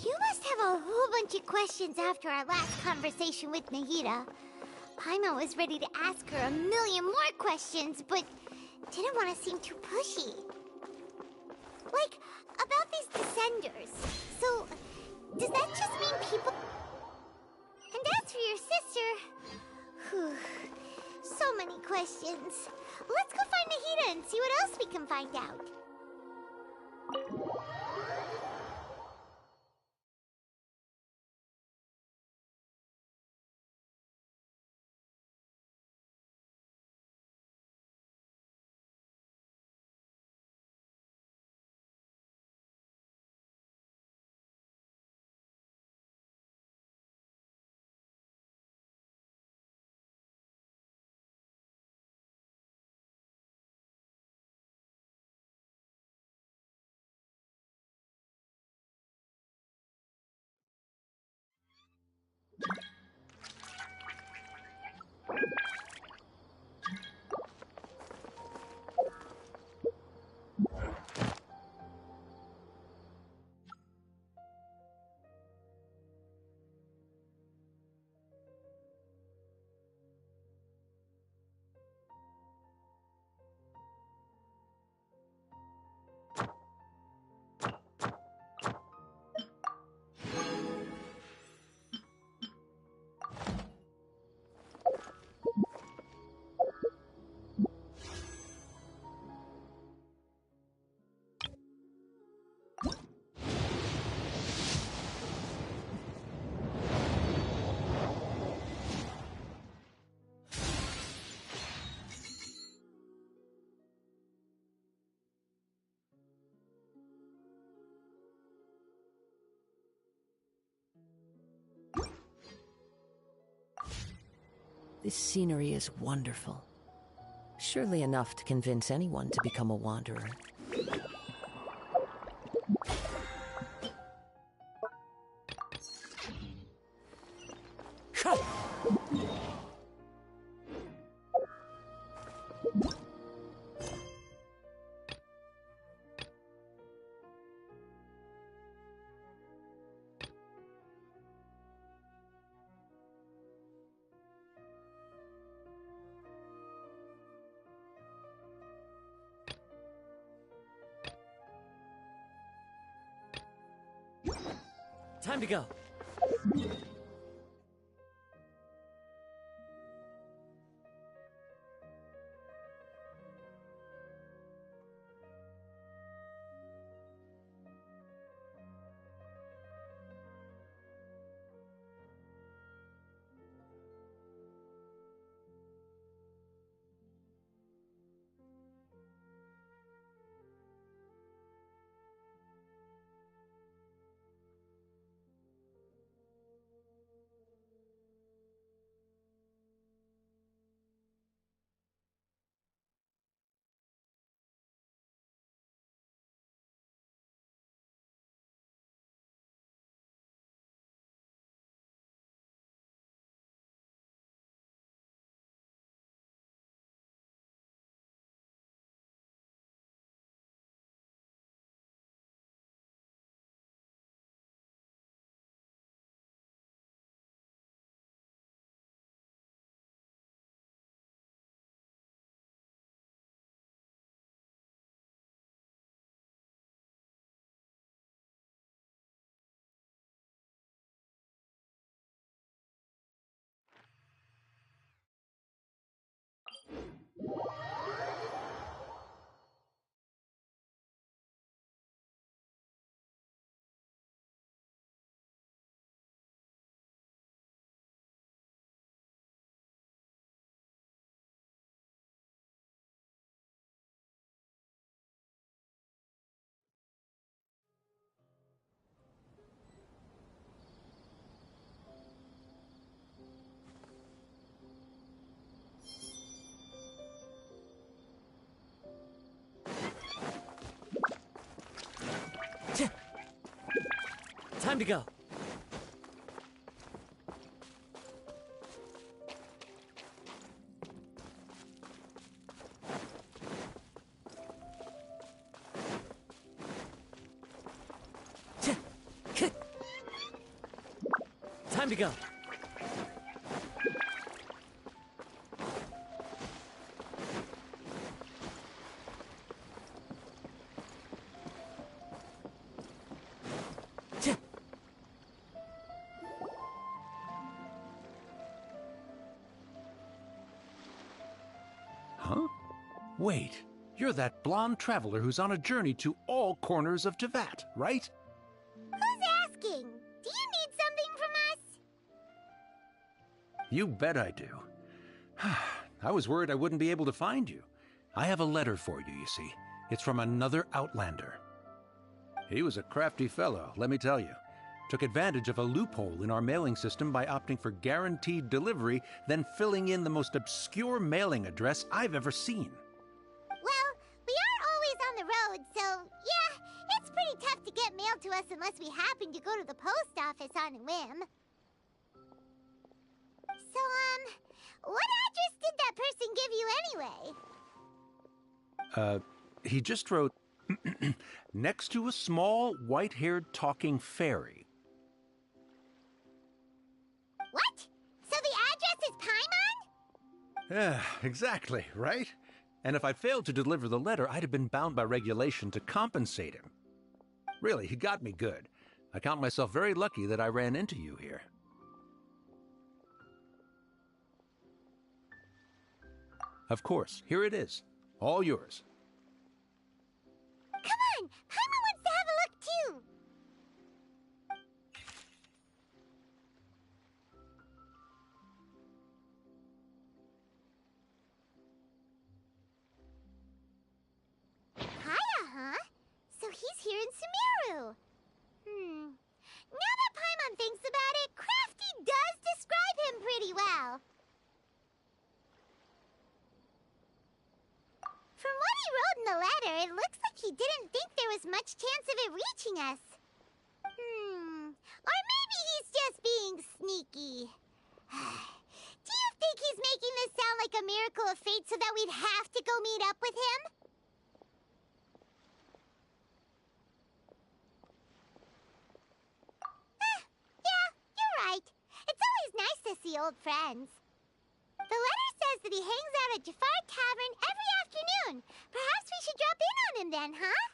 You must have a whole bunch of questions after our last conversation with Nahida. Paimon was ready to ask her a million more questions, but didn't want to seem too pushy. Like, about these Descenders. So, does that just mean people... And as for your sister... so many questions. Let's go find Nahida and see what else we can find out. This scenery is wonderful. Surely enough to convince anyone to become a wanderer. Time to go. Time to go. Time to go. Huh? Wait, you're that blonde traveler who's on a journey to all corners of Teyvat, right? Who's asking? Do you need something from us? You bet I do. I was worried I wouldn't be able to find you. I have a letter for you, you see. It's from another Outlander. He was a crafty fellow, let me tell you. Took advantage of a loophole in our mailing system by opting for guaranteed delivery, then filling in the most obscure mailing address I've ever seen. Well, we are always on the road, so yeah, it's pretty tough to get mail to us unless we happen to go to the post office on a whim. So, what address did that person give you anyway? He just wrote, next to a small, white-haired talking fairy. What? So the address is Paimon? Yeah, exactly, right? And if I failed to deliver the letter, I'd have been bound by regulation to compensate him. Really, he got me good. I count myself very lucky that I ran into you here. Of course, here it is. All yours. Come on! Paimon wants to have a look too! Kaya, huh? So he's here in Sumeru. Now that Paimon thinks about it, Crafty does describe him pretty well. From what he wrote in the letter, it looks like he didn't think there was much chance of it reaching us. Or maybe he's just being sneaky. Do you think he's making this sound like a miracle of fate so that we'd have to go meet up with him? Yeah, you're right. It's always nice to see old friends. The letter says that he hangs out at Jafar Tavern every afternoon. Perhaps we should drop in on him then, huh?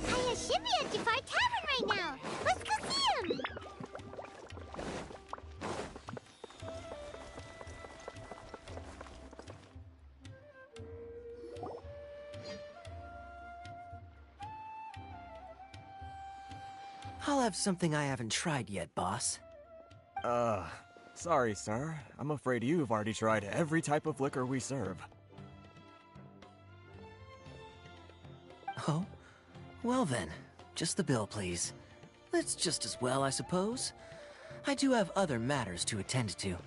Kaya should be at Jafar Tavern right now. Let's go see him. I'll have something I haven't tried yet, boss. Sorry, sir. I'm afraid you've already tried every type of liquor we serve. Oh? Well then, just the bill, please. It's just as well, I suppose. I do have other matters to attend to. Kaya,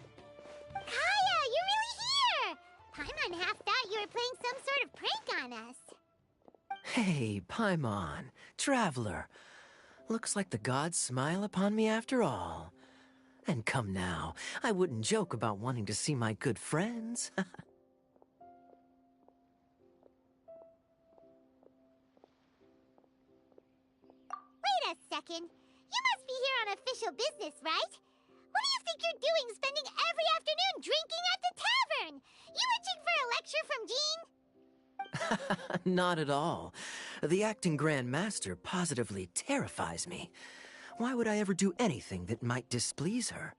you're really here! Paimon half thought you were playing some sort of prank on us. Hey, Paimon, traveler. Looks like the gods smile upon me after all. And come now, I wouldn't joke about wanting to see my good friends. Wait a second. You must be here on official business, right? What do you think you're doing spending every afternoon drinking at the tavern? You itching for a lecture from Jean? Not at all. The acting Grand Master positively terrifies me. Why would I ever do anything that might displease her?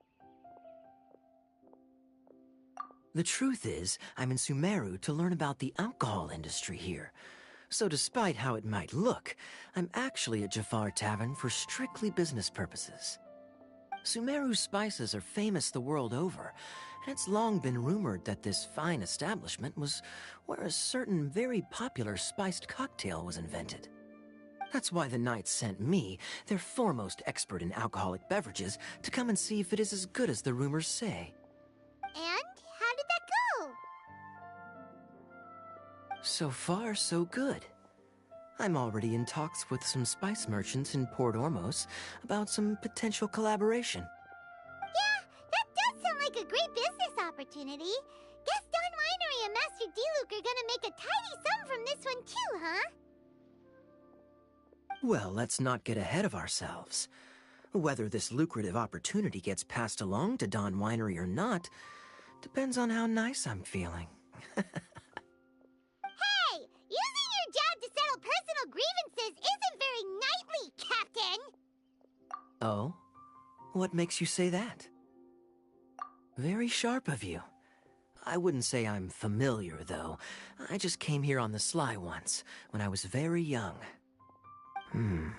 The truth is, I'm in Sumeru to learn about the alcohol industry here. So despite how it might look, I'm actually at Jafar Tavern for strictly business purposes. Sumeru's spices are famous the world over, and it's long been rumored that this fine establishment was where a certain very popular spiced cocktail was invented. That's why the Knights sent me, their foremost expert in alcoholic beverages, to come and see if it is as good as the rumors say. And how did that go? So far, so good. I'm already in talks with some spice merchants in Port Ormos about some potential collaboration. Yeah, that does sound like a great business opportunity. Guess Don Winery and Master Diluc are gonna make a tidy sum from this one too, huh? Well, let's not get ahead of ourselves. Whether this lucrative opportunity gets passed along to Don Winery or not depends on how nice I'm feeling. Hey! Using your job to settle personal grievances isn't very knightly, Captain! Oh? What makes you say that? Very sharp of you. I wouldn't say I'm familiar, though. I just came here on the sly once, when I was very young. And?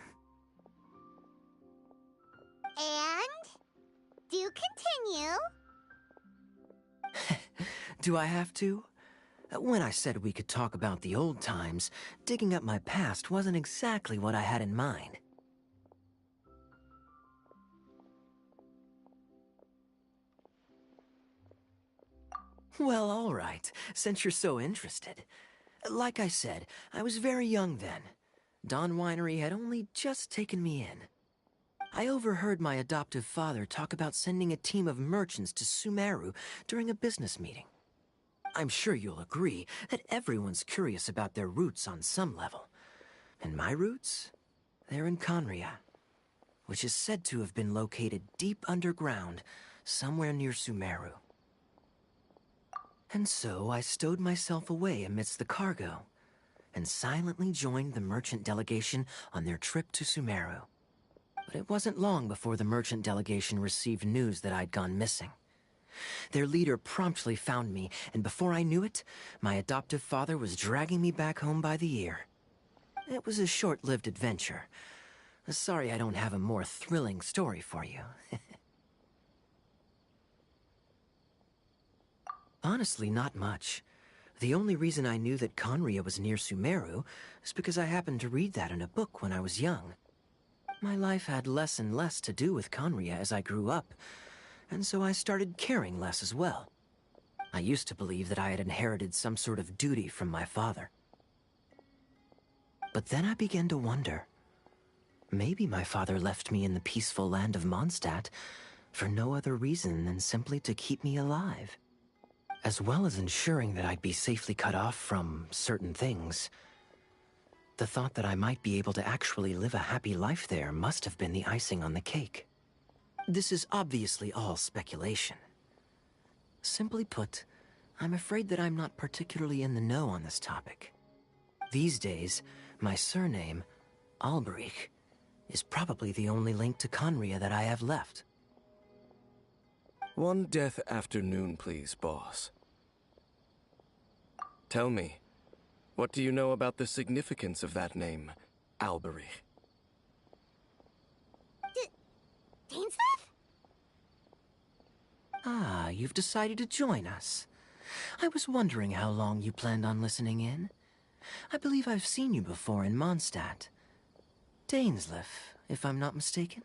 Do continue. Do I have to? When I said we could talk about the old times, digging up my past wasn't exactly what I had in mind. Well, all right, since you're so interested. Like I said, I was very young then. Don Winery had only just taken me in. I overheard my adoptive father talk about sending a team of merchants to Sumeru during a business meeting. I'm sure you'll agree that everyone's curious about their roots on some level. And my roots? They're in Khaenri'ah, which is said to have been located deep underground, somewhere near Sumeru. And so I stowed myself away amidst the cargo, and silently joined the merchant delegation on their trip to Sumeru. But it wasn't long before the merchant delegation received news that I'd gone missing. Their leader promptly found me, and before I knew it, my adoptive father was dragging me back home by the ear. It was a short-lived adventure. Sorry I don't have a more thrilling story for you. Honestly, not much. The only reason I knew that Khaenri'ah was near Sumeru is because I happened to read that in a book when I was young. My life had less and less to do with Khaenri'ah as I grew up, and so I started caring less as well. I used to believe that I had inherited some sort of duty from my father. But then I began to wonder. Maybe my father left me in the peaceful land of Mondstadt for no other reason than simply to keep me alive. As well as ensuring that I'd be safely cut off from certain things. The thought that I might be able to actually live a happy life there must have been the icing on the cake. This is obviously all speculation. Simply put, I'm afraid that I'm not particularly in the know on this topic. These days, my surname, Alberich, is probably the only link to Conria that I have left. One death afternoon, please, boss. Tell me, what do you know about the significance of that name, Alberich? Dainsleif? Ah, you've decided to join us. I was wondering how long you planned on listening in. I believe I've seen you before in Mondstadt. Dainsleif, if I'm not mistaken.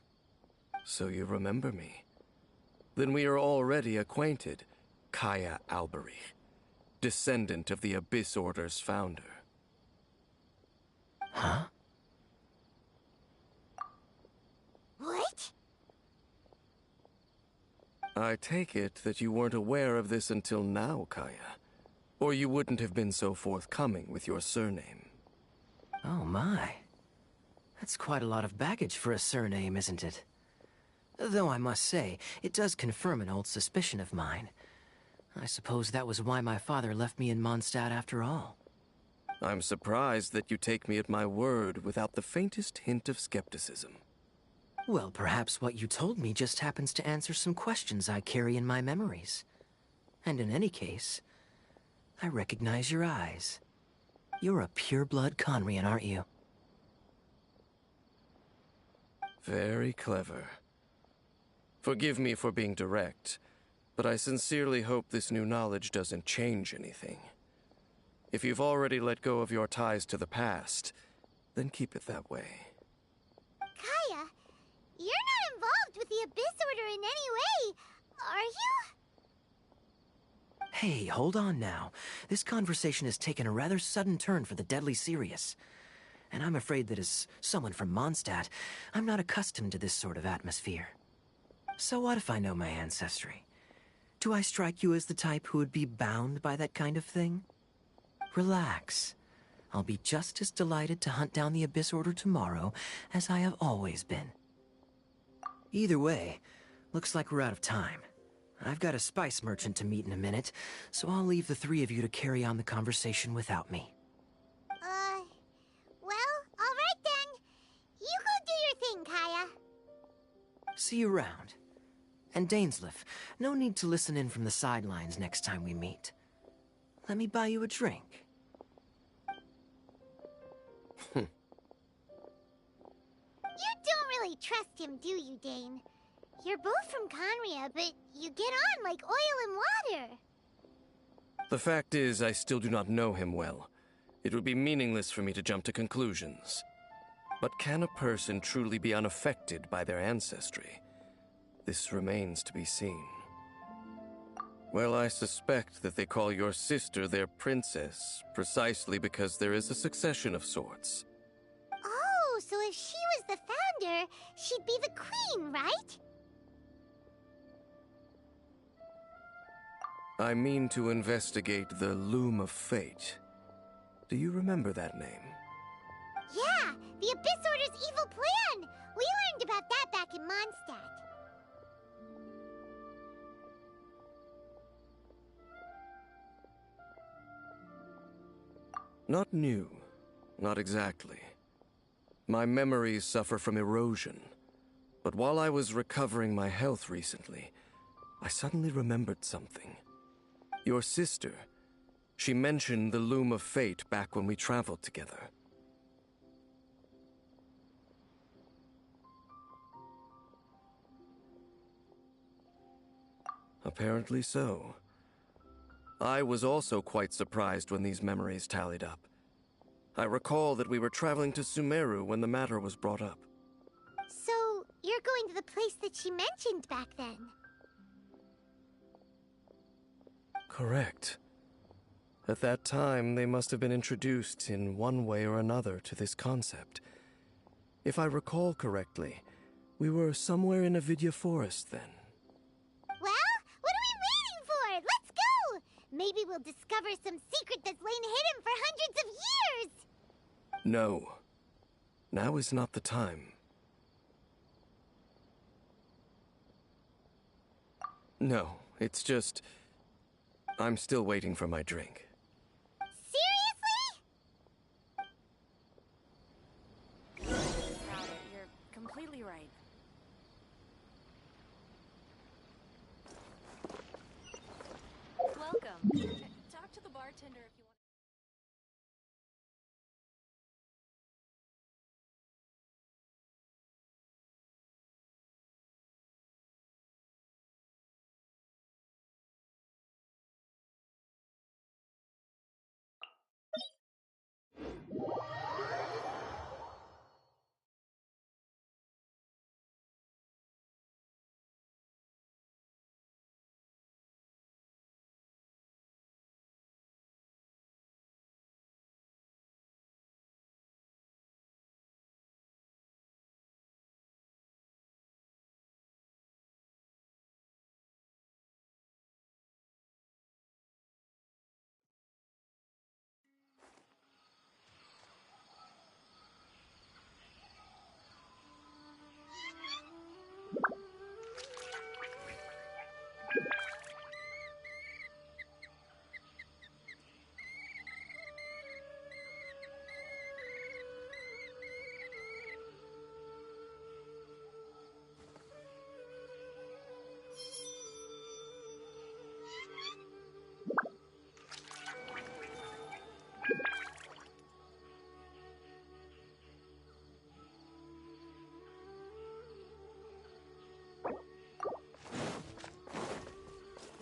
So you remember me. Then we are already acquainted, Kaya Alberich, descendant of the Abyss Order's founder. Huh? What? I take it that you weren't aware of this until now, Kaya. Or you wouldn't have been so forthcoming with your surname. Oh my. That's quite a lot of baggage for a surname, isn't it? Though I must say, it does confirm an old suspicion of mine. I suppose that was why my father left me in Mondstadt after all. I'm surprised that you take me at my word without the faintest hint of skepticism. Well, perhaps what you told me just happens to answer some questions I carry in my memories. And in any case, I recognize your eyes. You're a pure-blood Conrian, aren't you? Very clever. Forgive me for being direct, but I sincerely hope this new knowledge doesn't change anything. If you've already let go of your ties to the past, then keep it that way. Kaya, you're not involved with the Abyss Order in any way, are you? Hey, hold on now. This conversation has taken a rather sudden turn for the deadly serious. And I'm afraid that as someone from Mondstadt, I'm not accustomed to this sort of atmosphere. So what if I know my ancestry? Do I strike you as the type who would be bound by that kind of thing? Relax. I'll be just as delighted to hunt down the Abyss Order tomorrow as I have always been. Either way, looks like we're out of time. I've got a spice merchant to meet in a minute, so I'll leave the three of you to carry on the conversation without me. Well, alright then. You go do your thing, Kaya. See you around. And Dainsleif, no need to listen in from the sidelines next time we meet. Let me buy you a drink. You don't really trust him, do you, Dane? You're both from Conria, but you get on like oil and water. The fact is, I still do not know him well. It would be meaningless for me to jump to conclusions. But can a person truly be unaffected by their ancestry? This remains to be seen. Well, I suspect that they call your sister their princess, precisely because there is a succession of sorts. Oh, so if she was the founder, she'd be the queen, right? I mean to investigate the Loom of Fate. Do you remember that name? Yeah, the Abyss Order's evil plan! We learned about that back in Mondstadt. Not new. Not exactly. My memories suffer from erosion. But while I was recovering my health recently, I suddenly remembered something. Your sister. She mentioned the Loom of Fate back when we traveled together. Apparently so. I was also quite surprised when these memories tallied up. I recall that we were traveling to Sumeru when the matter was brought up. So, you're going to the place that she mentioned back then? Correct. At that time, they must have been introduced in one way or another to this concept. If I recall correctly, we were somewhere in Avidya Forest then. Well, what are we waiting for? Let's go! Maybe we'll discover some secret that's lain hidden for hundreds of years! No. Now is not the time. No, it's just... I'm still waiting for my drink. Seriously? right. Welcome. Talk to the bartender if you want.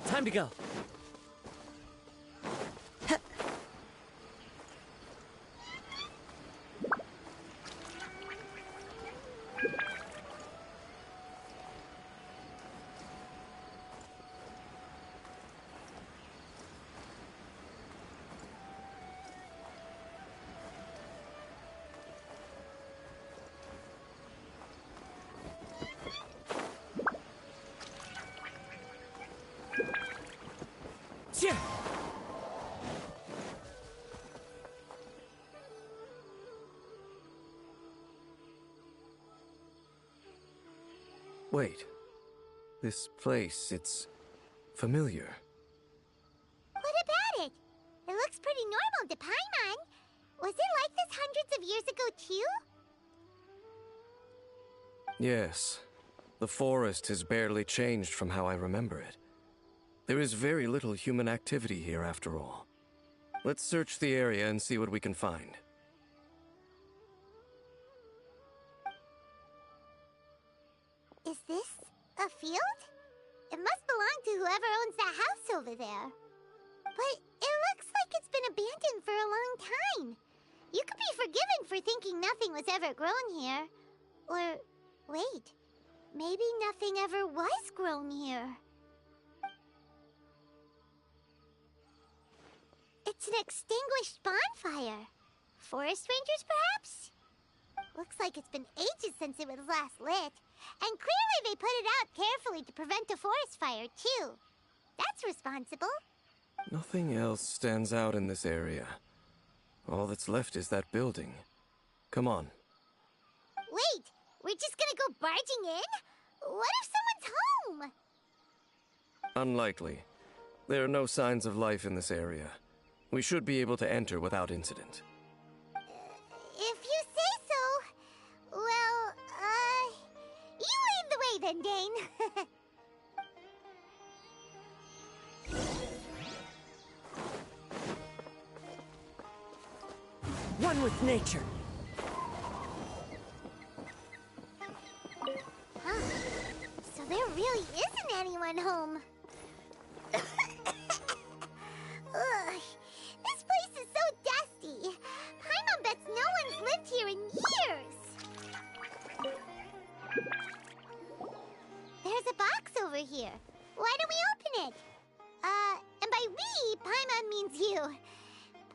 Time to go. Yeah. Wait. This place, it's familiar. What about it? It looks pretty normal to Paimon. Was it like this hundreds of years ago, too? Yes. The forest has barely changed from how I remember it. There is very little human activity here, after all. Let's search the area and see what we can find. Is this a field? It must belong to whoever owns that house over there. But it looks like it's been abandoned for a long time. You could be forgiven for thinking nothing was ever grown here. Or, wait, maybe nothing ever was grown here. It's an extinguished bonfire. Forest rangers, perhaps? Looks like it's been ages since it was last lit. And clearly they put it out carefully to prevent a forest fire, too. That's responsible. Nothing else stands out in this area. All that's left is that building. Come on. Wait, we're just gonna go barging in? What if someone's home? Unlikely. There are no signs of life in this area. We should be able to enter without incident. If you say so. Well, you lead the way then, Dane. One with nature. Huh. So there really isn't anyone home. Ugh. This place is so dusty. Paimon bets no one's lived here in years. There's a box over here. Why don't we open it? And by we, Paimon means you.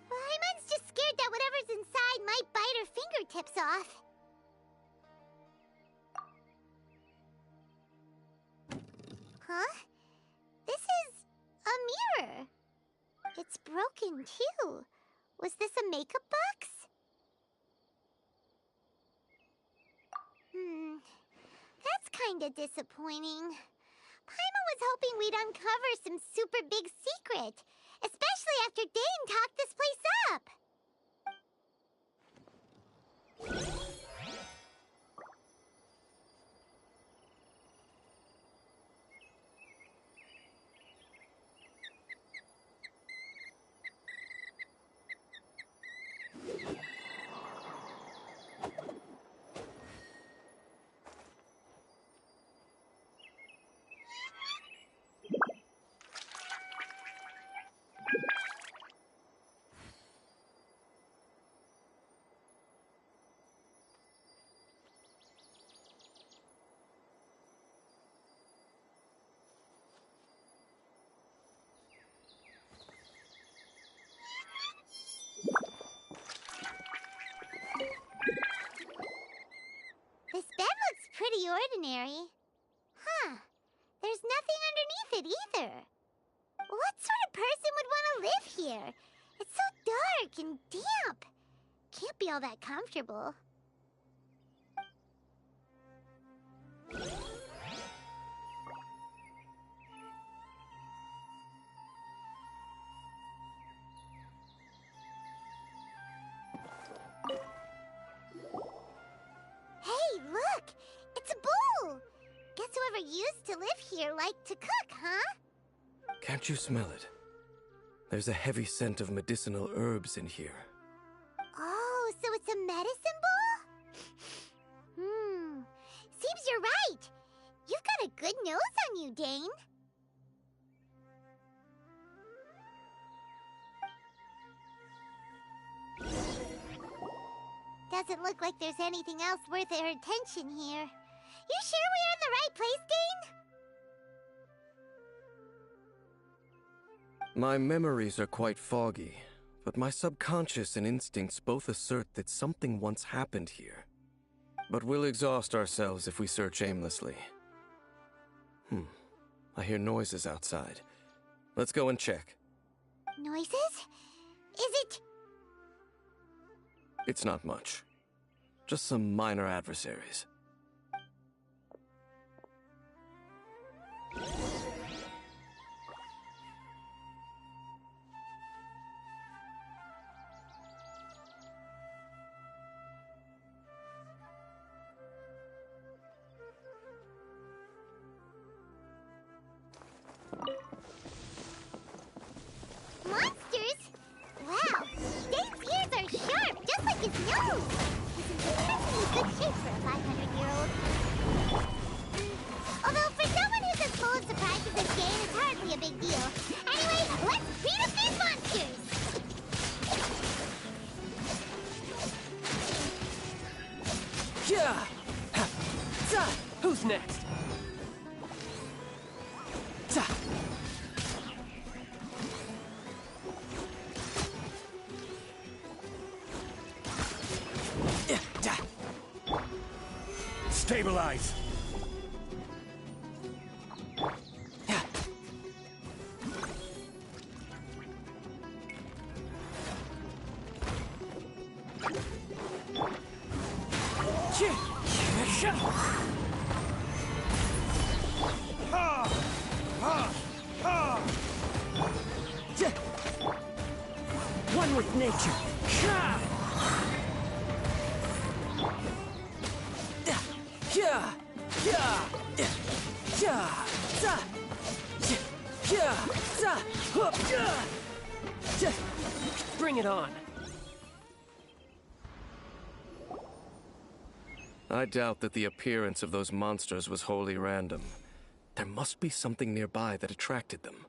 Paimon's just scared that whatever's inside might bite her fingertips off. Huh? This is a mirror. It's broken, too. Was this a makeup box? That's kinda disappointing. Paimon was hoping we'd uncover some super big secret, especially after Dane talked this place up. ordinary. Huh. There's nothing underneath it either. What sort of person would want to live here? It's so dark and damp. Can't be all that comfortable. Hey, look! It's a bowl! Guess whoever used to live here liked to cook, huh? Can't you smell it? There's a heavy scent of medicinal herbs in here. Oh, so it's a medicine bowl? Seems you're right. You've got a good nose on you, Dane. Doesn't look like there's anything else worth our attention here. You sure we're in the right place, Dane? My memories are quite foggy, but my subconscious and instincts both assert that something once happened here. But we'll exhaust ourselves if we search aimlessly. I hear noises outside. Let's go and check. Noises? Is it... It's not much. Just some minor adversaries. Monsters? Wow, Dane's ears are sharp, just like his nose. He's in good shape for a 500-year-old. Although for someone who's as full of surprises as Dane, it's hardly a big deal. Anyway, let's beat up these monsters! Yeah! Ha! Za! Who's next? Za! Stabilize! One with nature. Bring it on. I doubt that the appearance of those monsters was wholly random. There must be something nearby that attracted them.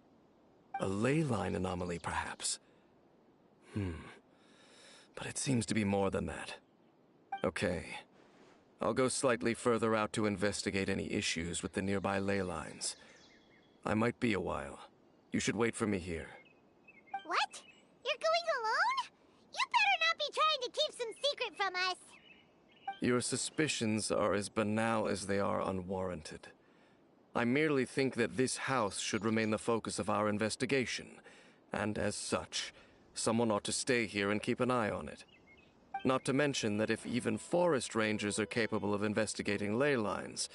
A ley line anomaly, perhaps. But it seems to be more than that. Okay. I'll go slightly further out to investigate any issues with the nearby ley lines. I might be a while. You should wait for me here. What? You're going alone? You better not be trying to keep some secret from us. Your suspicions are as banal as they are unwarranted. I merely think that this house should remain the focus of our investigation, and as such, someone ought to stay here and keep an eye on it. Not to mention that if even forest rangers are capable of investigating ley lines,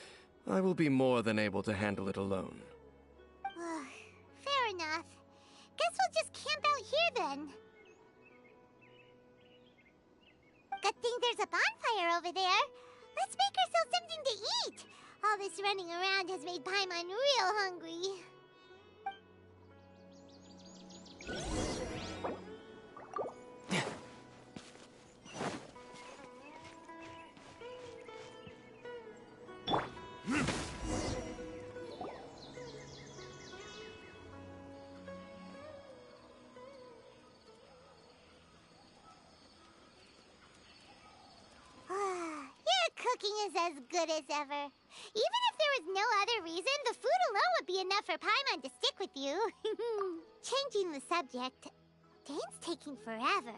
I will be more than able to handle it alone. Fair enough. Guess we'll just camp out here then. Good thing there's a bonfire over there. Let's make ourselves something to eat. All this running around has made Paimon real hungry. Cooking is as good as ever. Even if there was no other reason, the food alone would be enough for Paimon to stick with you. Changing the subject, Dane's taking forever.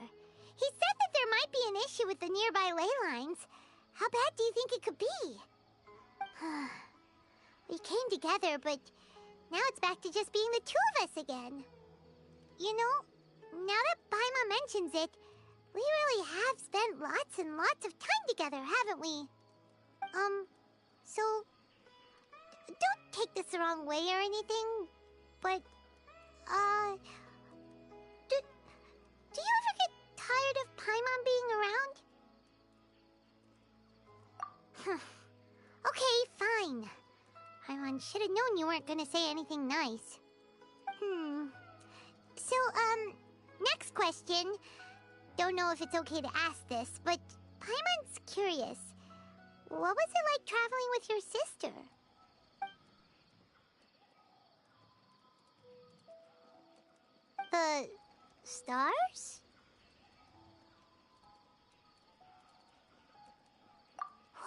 He said that there might be an issue with the nearby ley lines. How bad do you think it could be? We came together, but now it's back to just being the two of us again. You know, now that Paimon mentions it, we really have spent lots and lots of time together, haven't we? So, don't take this the wrong way or anything, but, do you ever get tired of Paimon being around? Okay, fine. Paimon should have known you weren't gonna say anything nice. So, next question. Don't know if it's okay to ask this, but Paimon's curious. What was it like traveling with your sister? The stars?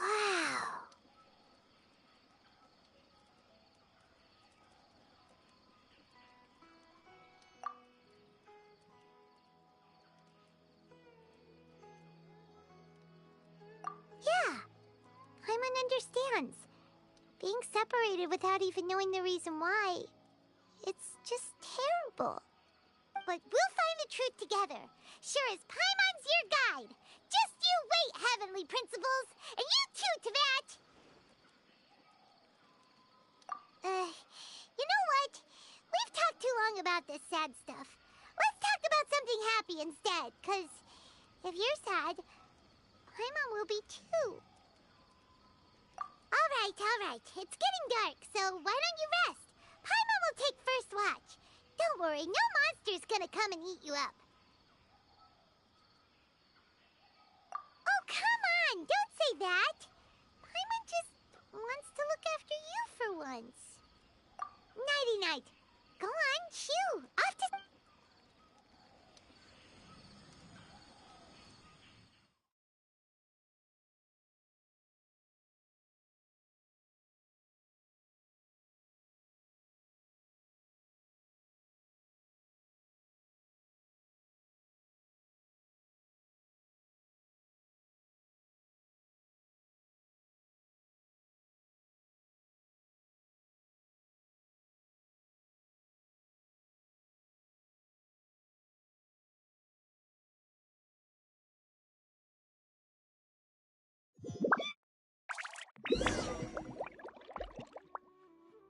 Wow. Yeah, Paimon understands. Being separated without even knowing the reason why, it's just terrible. But we'll find the truth together. Sure as Paimon's your guide. Just you wait, Heavenly Principles! And you too, Teyvat! You know what? We've talked too long about this sad stuff. Let's talk about something happy instead, 'cause if you're sad, Paimon will be too. Alright. It's getting dark, so why don't you rest? Paimon will take first watch. Don't worry, no monster's gonna come and eat you up. Oh, come on! Don't say that! Paimon just wants to look after you for once. Nighty-night. Go on, chew. Off to...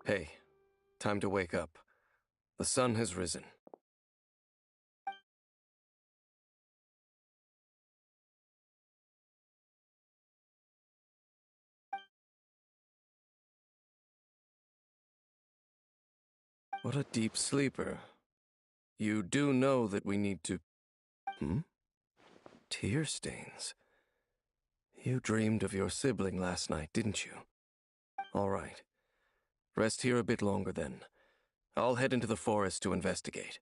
Hey, time to wake up. The sun has risen. What a deep sleeper. You do know that we need to... Tear stains. You dreamed of your sibling last night, didn't you? All right. Rest here a bit longer then. I'll head into the forest to investigate.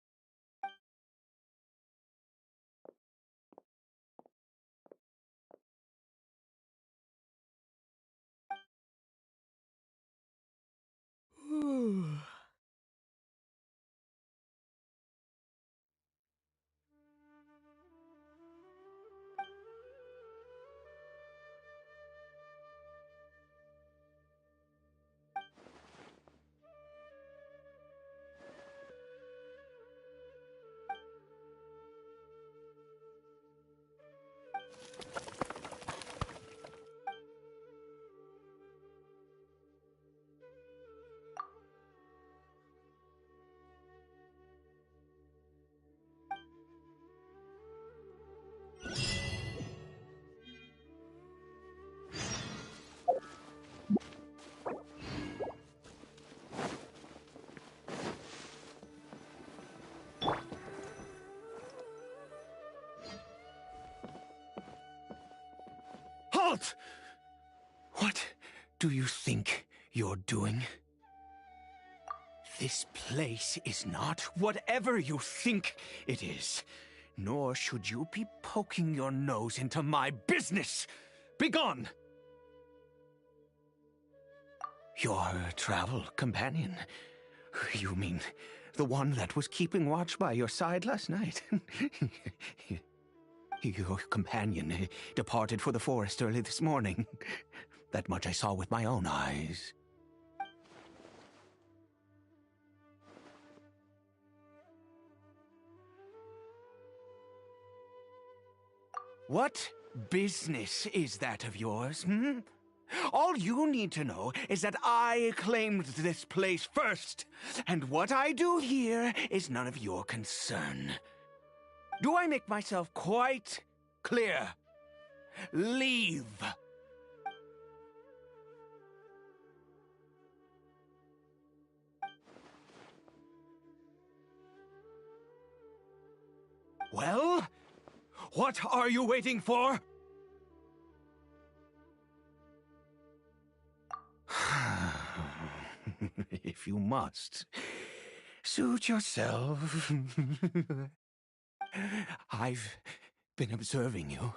Halt! What do you think you're doing? This place is not whatever you think it is. Nor should you be poking your nose into my business. Begone! Your travel companion. You mean the one that was keeping watch by your side last night? Your companion departed for the forest early this morning. That much I saw with my own eyes. What business is that of yours, hmm? All you need to know is that I claimed this place first, and what I do here is none of your concern. Do I make myself quite clear? Leave. Well, what are you waiting for? If you must, suit yourself. I've been observing you,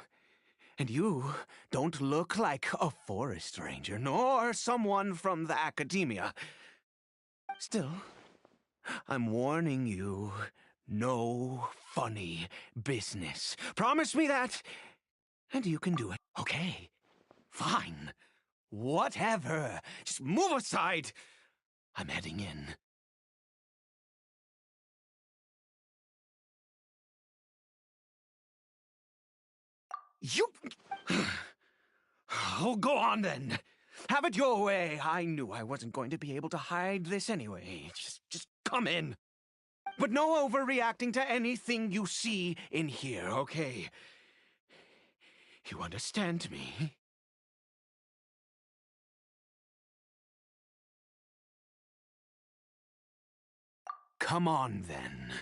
and you don't look like a forest ranger, nor someone from the academia. Still, I'm warning you, no funny business. Promise me that, and you can do it. Okay, fine. Whatever. Just move aside. I'm heading in. You... Oh, go on then. Have it your way. I knew I wasn't going to be able to hide this anyway. Just come in. But no overreacting to anything you see in here, okay? You understand me? Come on, then.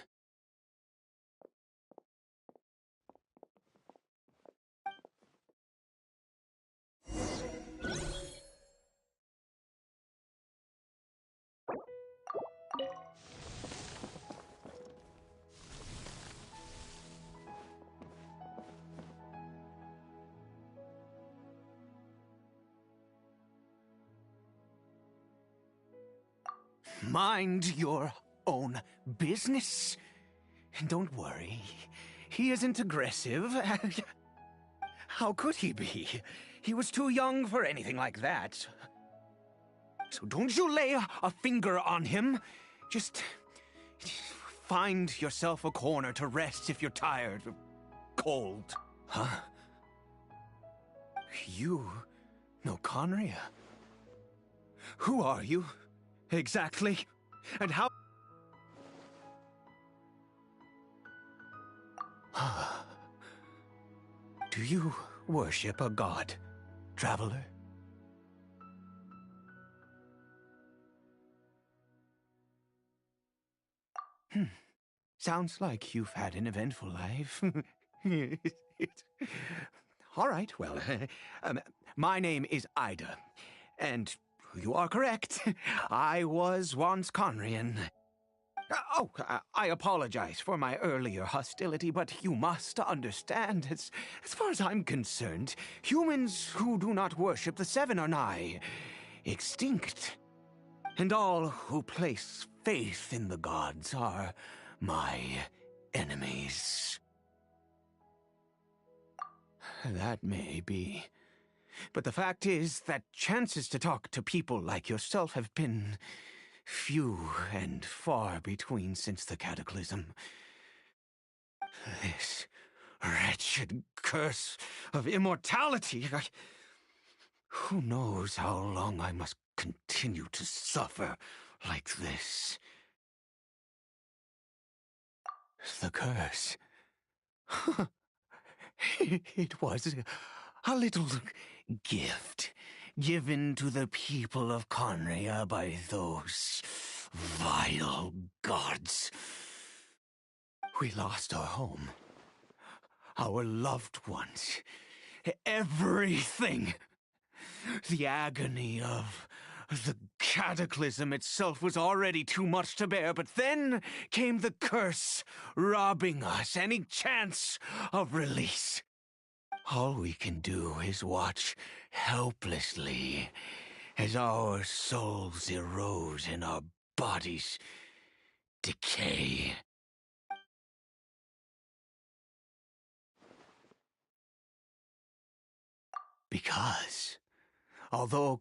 Mind your own business. And don't worry, he isn't aggressive. How could he be? He was too young for anything like that. So don't you lay a finger on him. Just find yourself a corner to rest if you're tired or cold. Huh? You know Khaenri'ah? Who are you? Exactly. And how... Do you worship a god, traveler? Sounds like you've had an eventful life. All right, well, my name is Ida, and you are correct. I was once Khaenri'ahn. I apologize for my earlier hostility, but you must understand, as far as I'm concerned, humans who do not worship the Seven are nigh extinct. And all who place faith in the gods are my enemies. That may be. But the fact is that chances to talk to people like yourself have been few and far between since the Cataclysm. This wretched curse of immortality. Who knows how long I must continue to suffer like this? The curse. It was a little gift given to the people of Khaenri'ah by those vile gods. We lost our home, our loved ones, everything. The agony of the Cataclysm itself was already too much to bear, but then came the curse, robbing us any chance of release. All we can do is watch helplessly as our souls erode and our bodies decay. Because although